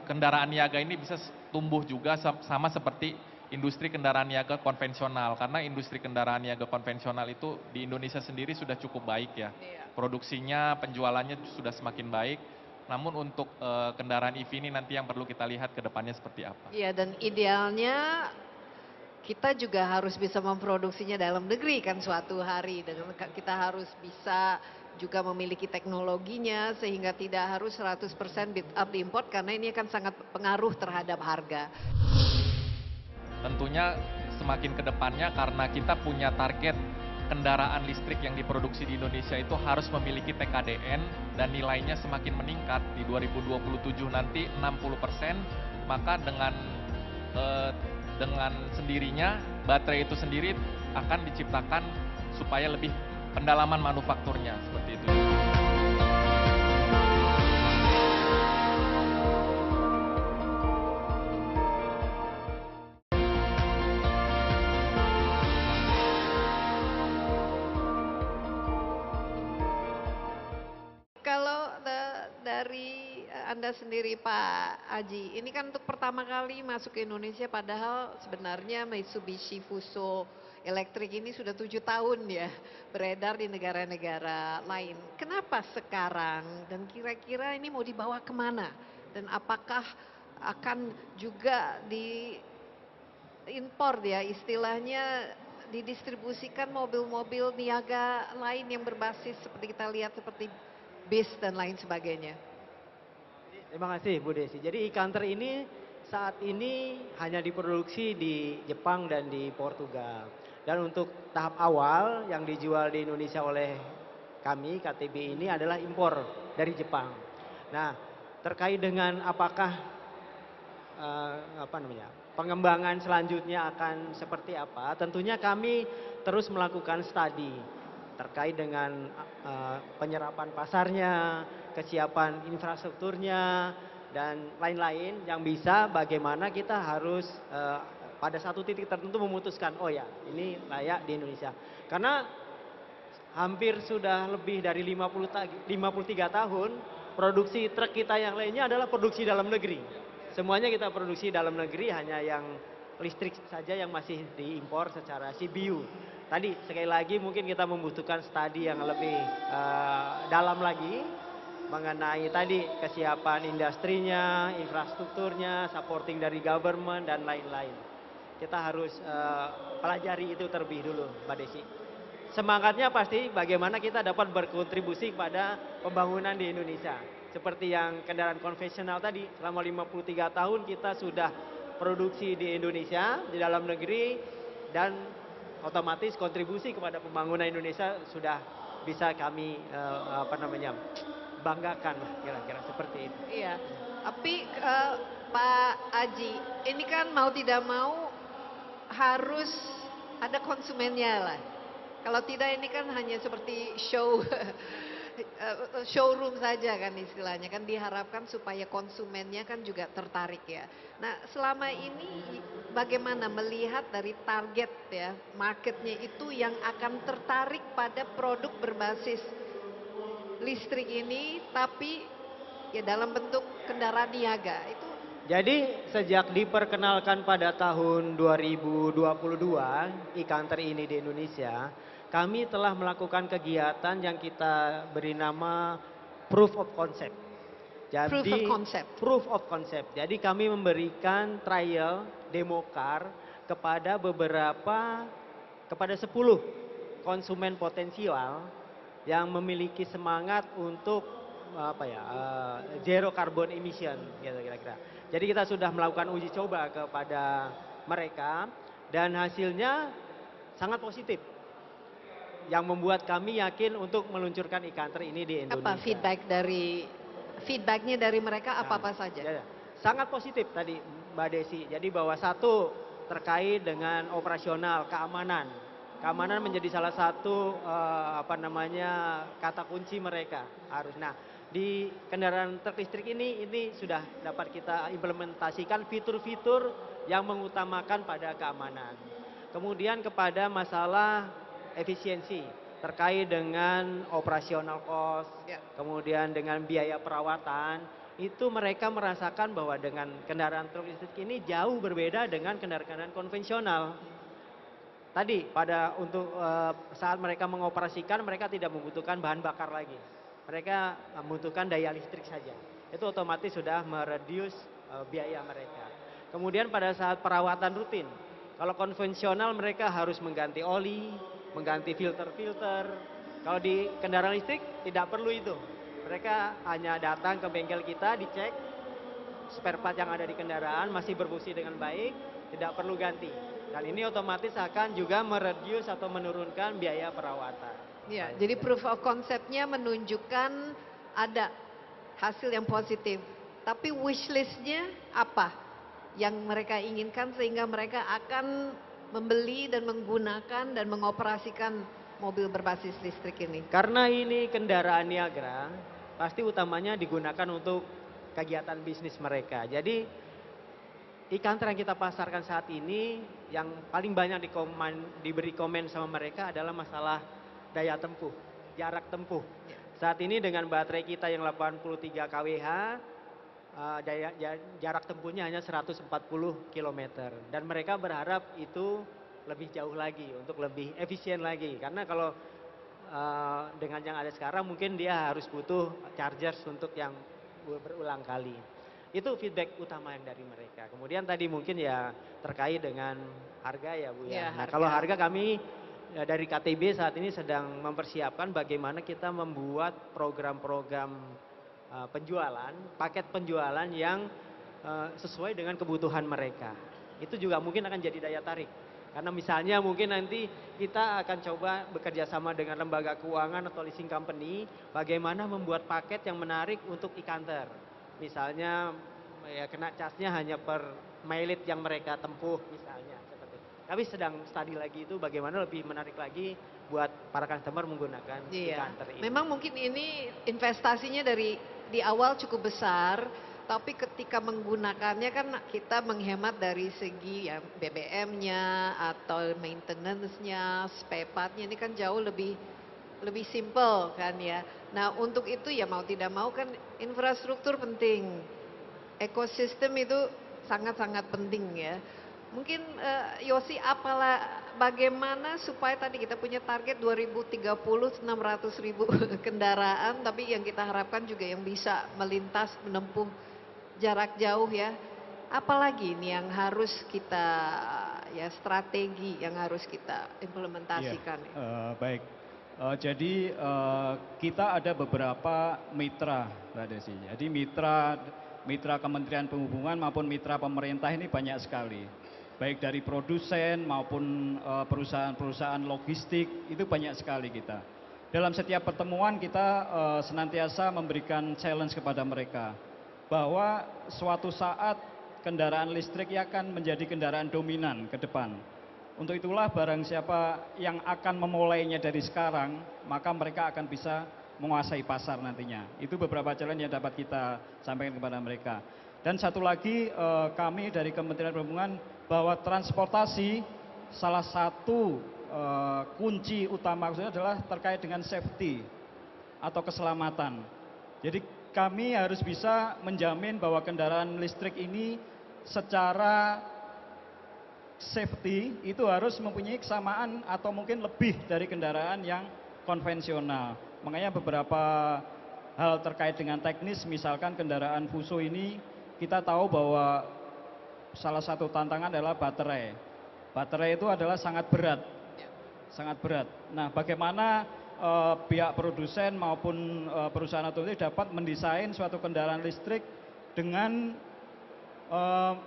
kendaraan niaga ini bisa tumbuh juga sama seperti industri kendaraan niaga konvensional, karena industri kendaraan niaga konvensional itu di Indonesia sendiri sudah cukup baik ya. Produksinya, penjualannya sudah semakin baik. Namun untuk kendaraan EV ini nanti yang perlu kita lihat ke depannya seperti apa. Iya, dan idealnya kita juga harus bisa memproduksinya dalam negeri kan suatu hari. Dan kita harus bisa juga memiliki teknologinya sehingga tidak harus 100% bid up diimport karena ini akan sangat pengaruh terhadap harga. Tentunya semakin ke depannya karena kita punya target kendaraan listrik yang diproduksi di Indonesia itu harus memiliki TKDN dan nilainya semakin meningkat di 2027 nanti 60%, maka dengan sendirinya baterai itu sendiri akan diciptakan supaya lebih pendalaman manufakturnya seperti itu. Kalau dari Anda sendiri Pak Aji, ini kan untuk pertama kali masuk ke Indonesia padahal sebenarnya Mitsubishi Fuso elektrik ini sudah 7 tahun ya beredar di negara-negara lain. Kenapa sekarang dan kira-kira ini mau dibawa kemana? Dan apakah akan juga diimpor ya istilahnya didistribusikan mobil-mobil niaga lain yang berbasis seperti kita lihat seperti bis dan lain sebagainya. Terima kasih Bu Desi. Jadi e-counter ini saat ini hanya diproduksi di Jepang dan di Portugal. Dan untuk tahap awal yang dijual di Indonesia oleh kami KTB ini adalah impor dari Jepang. Nah, terkait dengan apakah pengembangan selanjutnya akan seperti apa, tentunya kami terus melakukan studi terkait dengan penyerapan pasarnya, kesiapan infrastrukturnya, dan lain-lain yang bisa bagaimana kita harus pada satu titik tertentu memutuskan, oh ya ini layak di Indonesia. Karena hampir sudah lebih dari 53 tahun produksi truk kita yang lainnya adalah produksi dalam negeri. Semuanya kita produksi dalam negeri, hanya yang listrik saja yang masih diimpor secara CBU. Tadi sekali lagi mungkin kita membutuhkan studi yang lebih dalam lagi mengenai tadi kesiapan industrinya, infrastrukturnya, supporting dari government dan lain-lain. Kita harus pelajari itu terlebih dulu, Mbak Desi. Semangatnya pasti bagaimana kita dapat berkontribusi pada pembangunan di Indonesia. Seperti yang kendaraan konvensional tadi, selama 53 tahun kita sudah produksi di Indonesia, di dalam negeri, dan otomatis kontribusi kepada pembangunan Indonesia sudah bisa kami banggakan lah kira-kira seperti itu. Iya, tapi Pak Aji, ini kan mau tidak mau harus ada konsumennya lah. Kalau tidak ini kan hanya seperti showroom saja kan istilahnya, kan diharapkan supaya konsumennya kan juga tertarik ya. Nah selama ini bagaimana melihat dari target ya marketnya itu yang akan tertarik pada produk berbasis listrik ini, tapi ya dalam bentuk kendaraan niaga itu. Jadi sejak diperkenalkan pada tahun 2022 e-counter ini di Indonesia, kami telah melakukan kegiatan yang kita beri nama proof of concept. Jadi Proof of concept. proof of concept. Jadi kami memberikan trial demo car kepada 10 konsumen potensial yang memiliki semangat untuk zero carbon emission gitu kira-kira. Jadi kita sudah melakukan uji coba kepada mereka dan hasilnya sangat positif. Yang membuat kami yakin untuk meluncurkan e-counter ini di Indonesia. Apa feedbacknya dari mereka apa saja? Ya, sangat positif tadi Mbak Desi. Jadi bahwa satu terkait dengan operasional keamanan. Keamanan menjadi salah satu kata kunci mereka harus. Nah, di kendaraan truk listrik ini sudah dapat kita implementasikan fitur-fitur yang mengutamakan pada keamanan. Kemudian kepada masalah efisiensi terkait dengan operasional cost, kemudian dengan biaya perawatan, itu mereka merasakan bahwa dengan kendaraan truk listrik ini jauh berbeda dengan kendaraan konvensional. Tadi saat mereka mengoperasikan mereka tidak membutuhkan bahan bakar lagi. Mereka membutuhkan daya listrik saja. Itu otomatis sudah mereduce biaya mereka. Kemudian pada saat perawatan rutin, kalau konvensional mereka harus mengganti oli, mengganti filter-filter. Kalau di kendaraan listrik tidak perlu itu. Mereka hanya datang ke bengkel kita, dicek spare part yang ada di kendaraan masih berfungsi dengan baik, tidak perlu ganti. Dan ini otomatis akan juga mereduce atau menurunkan biaya perawatan. Ya, jadi proof of concept-nya menunjukkan ada hasil yang positif. Tapi wish list-nya apa yang mereka inginkan sehingga mereka akan membeli dan menggunakan dan mengoperasikan mobil berbasis listrik ini? Karena ini kendaraan niaga, pasti utamanya digunakan untuk kegiatan bisnis mereka. Jadi e-counter yang kita pasarkan saat ini yang paling banyak diberi komen sama mereka adalah masalah daya tempuh, jarak tempuh. Saat ini dengan baterai kita yang 83 kWh, jarak tempuhnya hanya 140 km. Dan mereka berharap itu lebih jauh lagi, untuk lebih efisien lagi. Karena kalau dengan yang ada sekarang mungkin dia harus butuh chargers untuk yang berulang kali. Itu feedback utama yang dari mereka. Kemudian tadi mungkin ya terkait dengan harga ya Bu ya. Nah, kalau harga kami dari KTB saat ini sedang mempersiapkan bagaimana kita membuat program-program penjualan, paket penjualan yang sesuai dengan kebutuhan mereka. Itu juga mungkin akan jadi daya tarik. Karena misalnya mungkin nanti kita akan coba bekerja sama dengan lembaga keuangan atau leasing company, bagaimana membuat paket yang menarik untuk e-counter. Misalnya ya kena charge-nya hanya per mileage yang mereka tempuh misalnya. Tapi sedang study lagi itu bagaimana lebih menarik lagi buat para customer menggunakan e-counter ini. Memang mungkin ini investasinya di awal cukup besar, tapi ketika menggunakannya kan kita menghemat dari segi ya BBM-nya atau maintenance-nya, spare part-nya ini kan jauh lebih simple kan ya. Nah untuk itu ya mau tidak mau kan infrastruktur penting, ekosistem itu sangat-sangat penting ya. Mungkin Yosi bagaimana supaya tadi kita punya target 2030 600.000 kendaraan, tapi yang kita harapkan juga yang bisa melintas menempuh jarak jauh ya. Apalagi ini yang harus kita ya strategi yang harus kita implementasikan. Baik, jadi kita ada beberapa mitra Mbak Desi. Jadi mitra Kementerian Perhubungan maupun mitra pemerintah ini banyak sekali. Baik dari produsen maupun perusahaan-perusahaan logistik itu banyak sekali kita. Dalam setiap pertemuan kita senantiasa memberikan challenge kepada mereka bahwa suatu saat kendaraan listrik akan menjadi kendaraan dominan ke depan. Untuk itulah barang siapa yang akan memulainya dari sekarang, maka mereka akan bisa menguasai pasar nantinya. Itu beberapa challenge yang dapat kita sampaikan kepada mereka. Dan satu lagi kami dari Kementerian Perhubungan bahwa transportasi salah satu kunci utama adalah terkait dengan safety. atau keselamatan. Jadi kami harus bisa menjamin bahwa kendaraan listrik ini secara safety itu harus mempunyai kesamaan atau mungkin lebih dari kendaraan yang konvensional. Makanya beberapa hal terkait dengan teknis, misalkan kendaraan Fuso ini kita tahu bahwa salah satu tantangan adalah baterai. Baterai itu adalah sangat berat, sangat berat. Nah, bagaimana pihak produsen maupun perusahaan otomotif dapat mendesain suatu kendaraan listrik dengan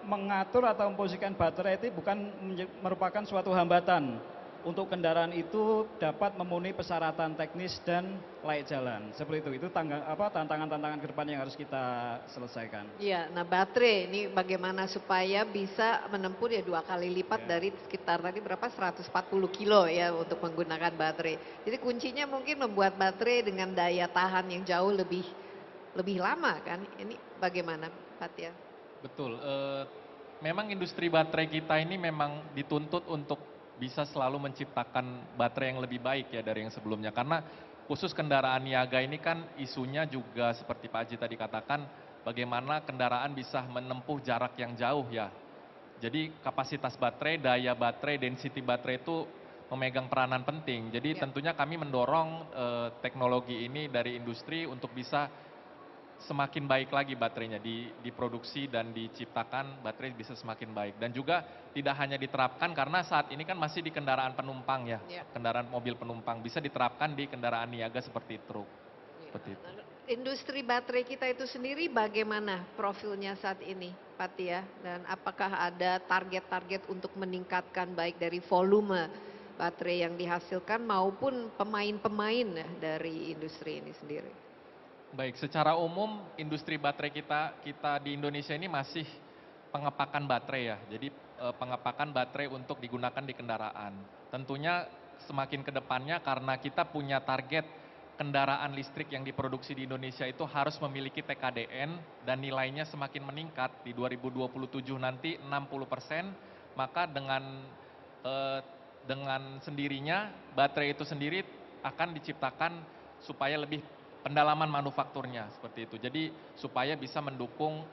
mengatur atau memposisikan baterai itu bukan merupakan suatu hambatan untuk kendaraan itu dapat memenuhi persyaratan teknis dan layak jalan. Seperti itu tantangan-tantangan ke depan yang harus kita selesaikan. Iya, nah baterai ini bagaimana supaya bisa menempuh ya 2 kali lipat dari sekitar tadi berapa 140 kilo ya untuk menggunakan baterai. Jadi kuncinya mungkin membuat baterai dengan daya tahan yang jauh lebih lama kan. Ini bagaimana Pak Tia? Betul, memang industri baterai kita ini memang dituntut untuk bisa selalu menciptakan baterai yang lebih baik ya dari yang sebelumnya. Karena khusus kendaraan niaga ini kan isunya juga seperti Pak Haji tadi katakan, bagaimana kendaraan bisa menempuh jarak yang jauh ya. Jadi kapasitas baterai, daya baterai, density baterai itu memegang peranan penting. Jadi tentunya kami mendorong teknologi ini dari industri untuk bisa semakin baik lagi baterainya, diproduksi dan diciptakan baterai bisa semakin baik. Dan juga tidak hanya diterapkan karena saat ini kan masih di kendaraan penumpang ya, kendaraan mobil penumpang, bisa diterapkan di kendaraan niaga seperti truk. Seperti itu. Industri baterai kita itu sendiri bagaimana profilnya saat ini Pak Tia? Dan apakah ada target-target untuk meningkatkan baik dari volume baterai yang dihasilkan maupun pemain-pemain dari industri ini sendiri? Baik, secara umum industri baterai kita di Indonesia ini masih pengepakan baterai ya. Jadi pengepakan baterai untuk digunakan di kendaraan. Tentunya semakin ke depannya karena kita punya target kendaraan listrik yang diproduksi di Indonesia itu harus memiliki TKDN dan nilainya semakin meningkat di 2027 nanti 60%, maka dengan sendirinya baterai itu sendiri akan diciptakan supaya lebih pendalaman manufakturnya seperti itu. Jadi supaya bisa mendukung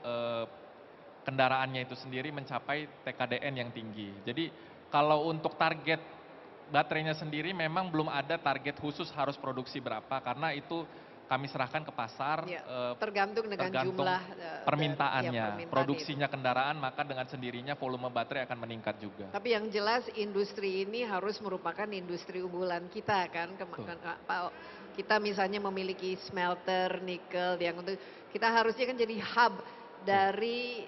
kendaraannya itu sendiri mencapai TKDN yang tinggi. Jadi kalau untuk target baterainya sendiri memang belum ada target khusus harus produksi berapa karena itu kami serahkan ke pasar, tergantung dengan jumlah permintaannya, produksinya kendaraan, maka dengan sendirinya volume baterai akan meningkat juga. Tapi yang jelas industri ini harus merupakan industri unggulan kita kan. Kita misalnya memiliki smelter, nikel, yang untuk kita harusnya kan jadi hub dari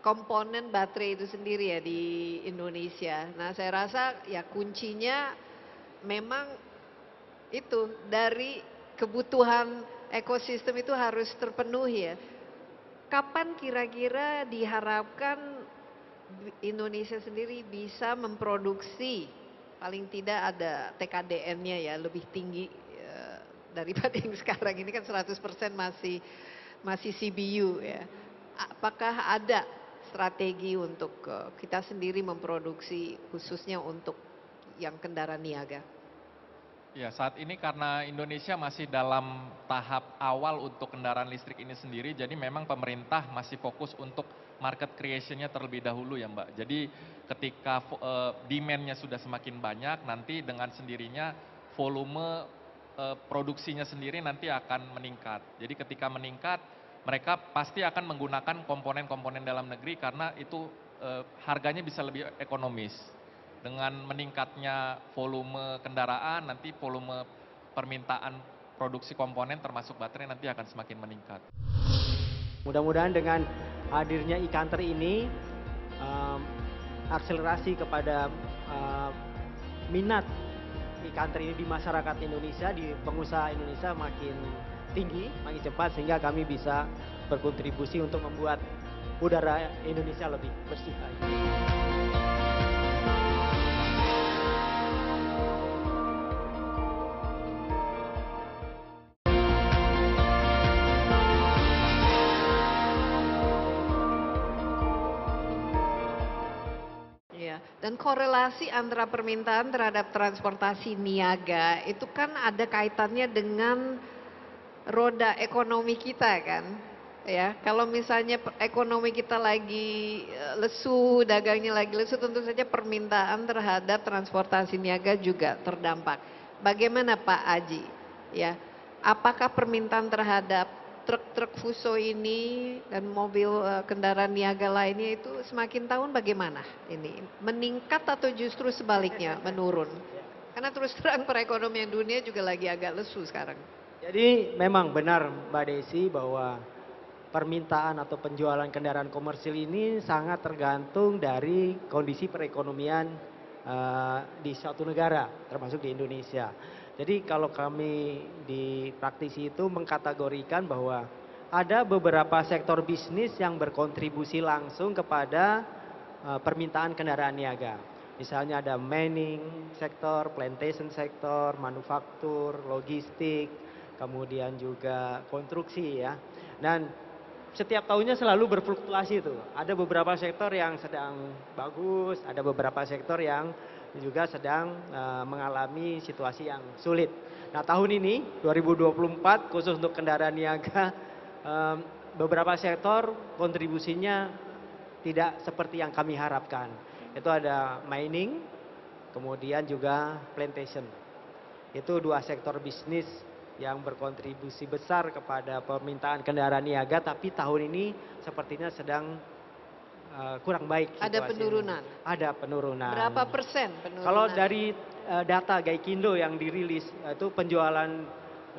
komponen baterai itu sendiri ya di Indonesia. Nah saya rasa ya kuncinya memang itu dari kebutuhan ekosistem itu harus terpenuhi ya. Kapan kira-kira diharapkan Indonesia sendiri bisa memproduksi paling tidak ada TKDN-nya ya lebih tinggi daripada yang sekarang ini kan 100% masih CBU ya. Apakah ada strategi untuk kita sendiri memproduksi khususnya untuk yang kendaraan niaga? Ya, saat ini karena Indonesia masih dalam tahap awal untuk kendaraan listrik ini sendiri, jadi memang pemerintah masih fokus untuk market creation-nya terlebih dahulu ya Mbak. Jadi ketika demand-nya sudah semakin banyak, nanti dengan sendirinya volume produksinya sendiri nanti akan meningkat. Jadi ketika meningkat, mereka pasti akan menggunakan komponen-komponen dalam negeri karena itu harganya bisa lebih ekonomis. Dengan meningkatnya volume kendaraan, nanti volume permintaan produksi komponen termasuk baterai nanti akan semakin meningkat. Mudah-mudahan dengan hadirnya e-Counter ini, akselerasi kepada minat e-Counter ini di masyarakat Indonesia, di pengusaha Indonesia makin tinggi, makin cepat, sehingga kami bisa berkontribusi untuk membuat udara Indonesia lebih bersih lagi. Dan korelasi antara permintaan terhadap transportasi niaga itu kan ada kaitannya dengan roda ekonomi kita kan. Ya, kalau misalnya ekonomi kita lagi lesu, dagangnya lagi lesu, tentu saja permintaan terhadap transportasi niaga juga terdampak. Bagaimana Pak Aji? Ya, apakah permintaan terhadap truk-truk Fuso ini dan mobil kendaraan niaga lainnya itu semakin tahun bagaimana ini? Meningkat atau justru sebaliknya menurun? Karena terus terang perekonomian dunia juga lagi agak lesu sekarang. Jadi memang benar Mbak Desi bahwa permintaan atau penjualan kendaraan komersil ini sangat tergantung dari kondisi perekonomian di suatu negara, termasuk di Indonesia. Jadi kalau kami di praktisi itu mengkategorikan bahwa ada beberapa sektor bisnis yang berkontribusi langsung kepada permintaan kendaraan niaga. Misalnya ada mining sektor, plantation sektor, manufaktur, logistik, kemudian juga konstruksi ya. Dan setiap tahunnya selalu berfluktuasi itu. Ada beberapa sektor yang sedang bagus, ada beberapa sektor yang juga sedang mengalami situasi yang sulit. Nah tahun ini 2024 khusus untuk kendaraan niaga beberapa sektor kontribusinya tidak seperti yang kami harapkan. Itu ada mining, kemudian juga plantation. Itu dua sektor bisnis yang berkontribusi besar kepada permintaan kendaraan niaga, tapi tahun ini sepertinya sedang kurang baik. Ada penurunan? Ada penurunan. Berapa persen penurunan? Kalau dari data Gaikindo yang dirilis, itu penjualan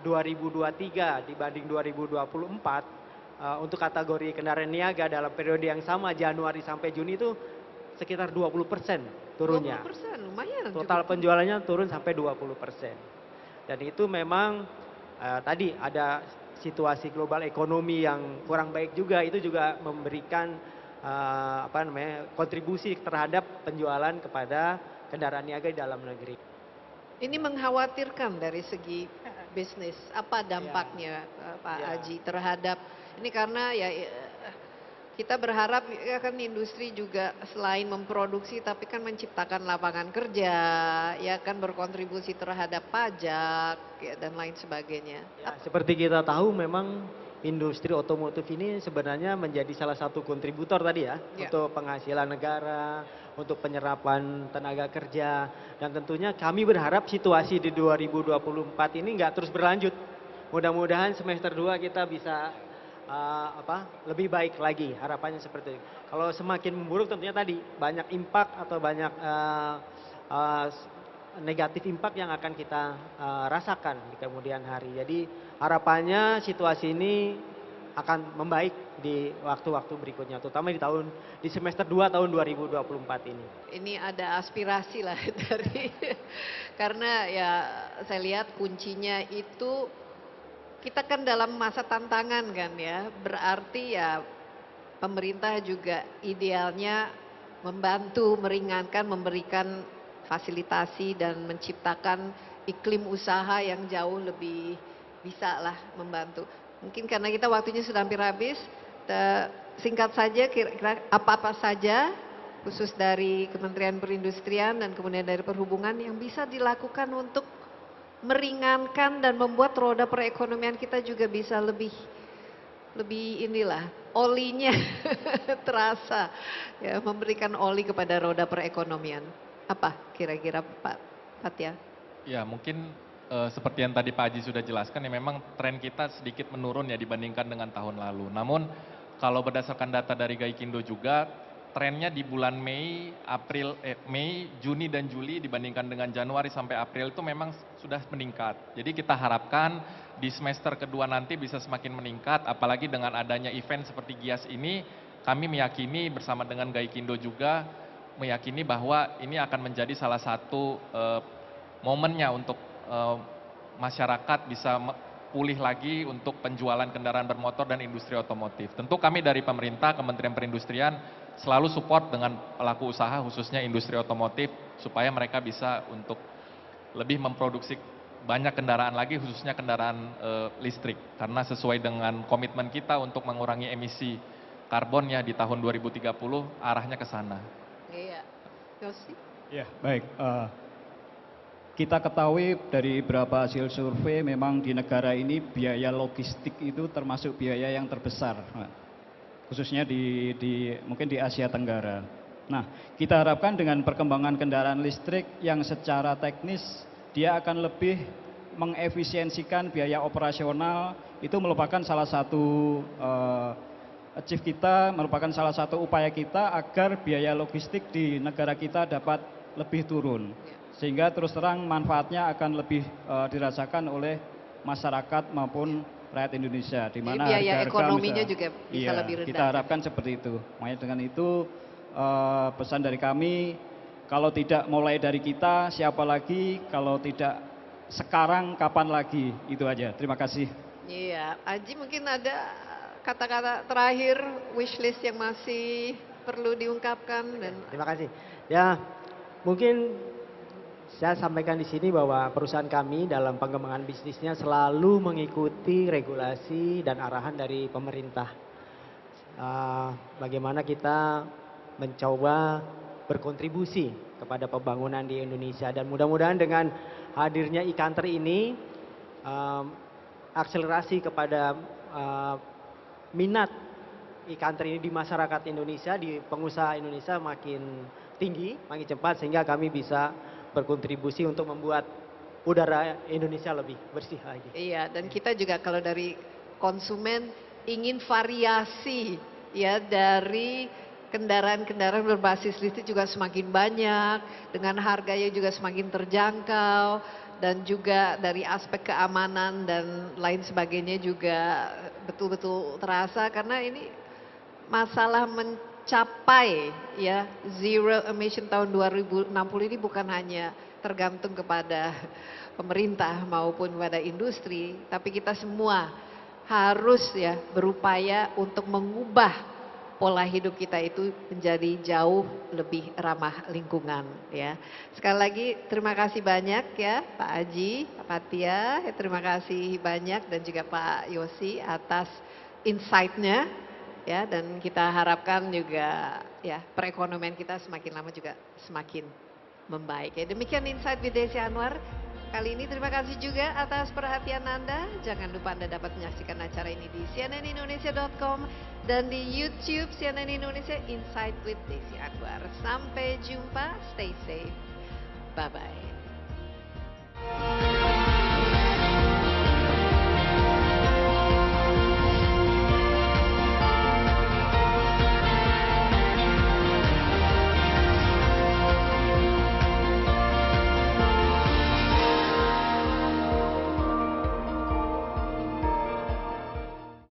2023 dibanding 2024, untuk kategori kendaraan niaga dalam periode yang sama Januari sampai Juni itu sekitar 20% turunnya. 20%, lumayan. Total penjualannya turun sampai 20%. Dan itu memang tadi ada situasi global ekonomi yang kurang baik juga, itu juga memberikan kontribusi terhadap penjualan kepada kendaraan niaga di dalam negeri. Ini mengkhawatirkan dari segi bisnis. Apa dampaknya Pak Aji terhadap ini, karena ya kita berharap ya kan industri juga selain memproduksi tapi kan menciptakan lapangan kerja, ya kan berkontribusi terhadap pajak ya, dan lain sebagainya. Ya, seperti kita tahu memang industri otomotif ini sebenarnya menjadi salah satu kontributor tadi ya, untuk penghasilan negara, untuk penyerapan tenaga kerja, dan tentunya kami berharap situasi di 2024 ini nggak terus berlanjut. Mudah-mudahan semester 2 kita bisa lebih baik lagi, harapannya seperti itu. Kalau semakin memburuk tentunya tadi banyak impact atau banyak negatif impact yang akan kita rasakan di kemudian hari. Jadi harapannya situasi ini akan membaik di waktu-waktu berikutnya, terutama di semester 2 tahun 2024 ini. Ini ada aspirasi lah dari karena ya saya lihat kuncinya itu kita kan dalam masa tantangan kan ya, berarti ya pemerintah juga idealnya membantu, meringankan, memberikan fasilitasi dan menciptakan iklim usaha yang jauh lebih bisa lah membantu. Mungkin karena kita waktunya sudah hampir habis, singkat saja kira-kira apa-apa saja khusus dari Kementerian Perindustrian dan kemudian dari Perhubungan yang bisa dilakukan untuk meringankan dan membuat roda perekonomian kita juga bisa lebih inilah olinya terasa ya, memberikan oli kepada roda perekonomian. Apa kira-kira Pak Fathia? Ya mungkin seperti yang tadi Pak Haji sudah jelaskan ya, memang tren kita sedikit menurun ya dibandingkan dengan tahun lalu. Namun kalau berdasarkan data dari Gaikindo juga trennya di bulan Mei, Juni dan Juli dibandingkan dengan Januari sampai April itu memang sudah meningkat. Jadi kita harapkan di semester kedua nanti bisa semakin meningkat, apalagi dengan adanya event seperti GIAS ini, kami meyakini bersama dengan Gaikindo juga meyakini bahwa ini akan menjadi salah satu momennya untuk masyarakat bisa pulih lagi untuk penjualan kendaraan bermotor dan industri otomotif. Tentu kami dari pemerintah, Kementerian Perindustrian selalu support dengan pelaku usaha khususnya industri otomotif supaya mereka bisa untuk lebih memproduksi banyak kendaraan lagi khususnya kendaraan listrik, karena sesuai dengan komitmen kita untuk mengurangi emisi karbonnya di tahun 2030 arahnya ke sana. Iya. Yosi? Ya baik. kita ketahui dari beberapa hasil survei memang di negara ini biaya logistik itu termasuk biaya yang terbesar, khususnya mungkin di Asia Tenggara. Nah, kita harapkan dengan perkembangan kendaraan listrik yang secara teknis dia akan lebih mengefisiensikan biaya operasional, itu merupakan salah satu achieve kita, merupakan salah satu upaya kita agar biaya logistik di negara kita dapat lebih turun. Sehingga terus terang manfaatnya akan lebih dirasakan oleh masyarakat maupun rakyat Indonesia. Di mana biaya harga-harga ekonominya juga bisa lebih rendah. Kita harapkan seperti itu. Makanya dengan itu pesan dari kami, kalau tidak mulai dari kita, siapa lagi? Kalau tidak sekarang, kapan lagi? Itu aja. Terima kasih. Iya, Aji mungkin ada kata-kata terakhir wishlist yang masih perlu diungkapkan dan Terima kasih. Ya, mungkin saya sampaikan di sini bahwa perusahaan kami dalam pengembangan bisnisnya selalu mengikuti regulasi dan arahan dari pemerintah. Bagaimana kita mencoba berkontribusi kepada pembangunan di Indonesia, dan mudah-mudahan dengan hadirnya e-Country ini akselerasi kepada minat e-Country ini di masyarakat Indonesia, di pengusaha Indonesia makin tinggi, makin cepat, sehingga kami bisa berkontribusi untuk membuat udara Indonesia lebih bersih lagi. iya, dan kita juga kalau dari konsumen ingin variasi ya dari kendaraan-kendaraan berbasis listrik juga semakin banyak, dengan harganya juga semakin terjangkau, dan juga dari aspek keamanan dan lain sebagainya juga betul-betul terasa, karena ini masalah mencapai ya zero emission tahun 2060 ini bukan hanya tergantung kepada pemerintah maupun pada industri, tapi kita semua harus ya berupaya untuk mengubah pola hidup kita itu menjadi jauh lebih ramah lingkungan ya. Sekali lagi terima kasih banyak ya Pak Aji, Pak Patia, terima kasih banyak, dan juga Pak Yosi atas insight-nya ya, dan kita harapkan juga ya perekonomian kita semakin lama juga semakin membaik ya. Demikian Insight with Desi Anwar kali ini. Terima kasih juga atas perhatian Anda. Jangan lupa Anda dapat menyaksikan acara ini di cnnindonesia.com dan di YouTube CNN Indonesia Insight with Desi Anwar. Sampai jumpa, stay safe, bye bye.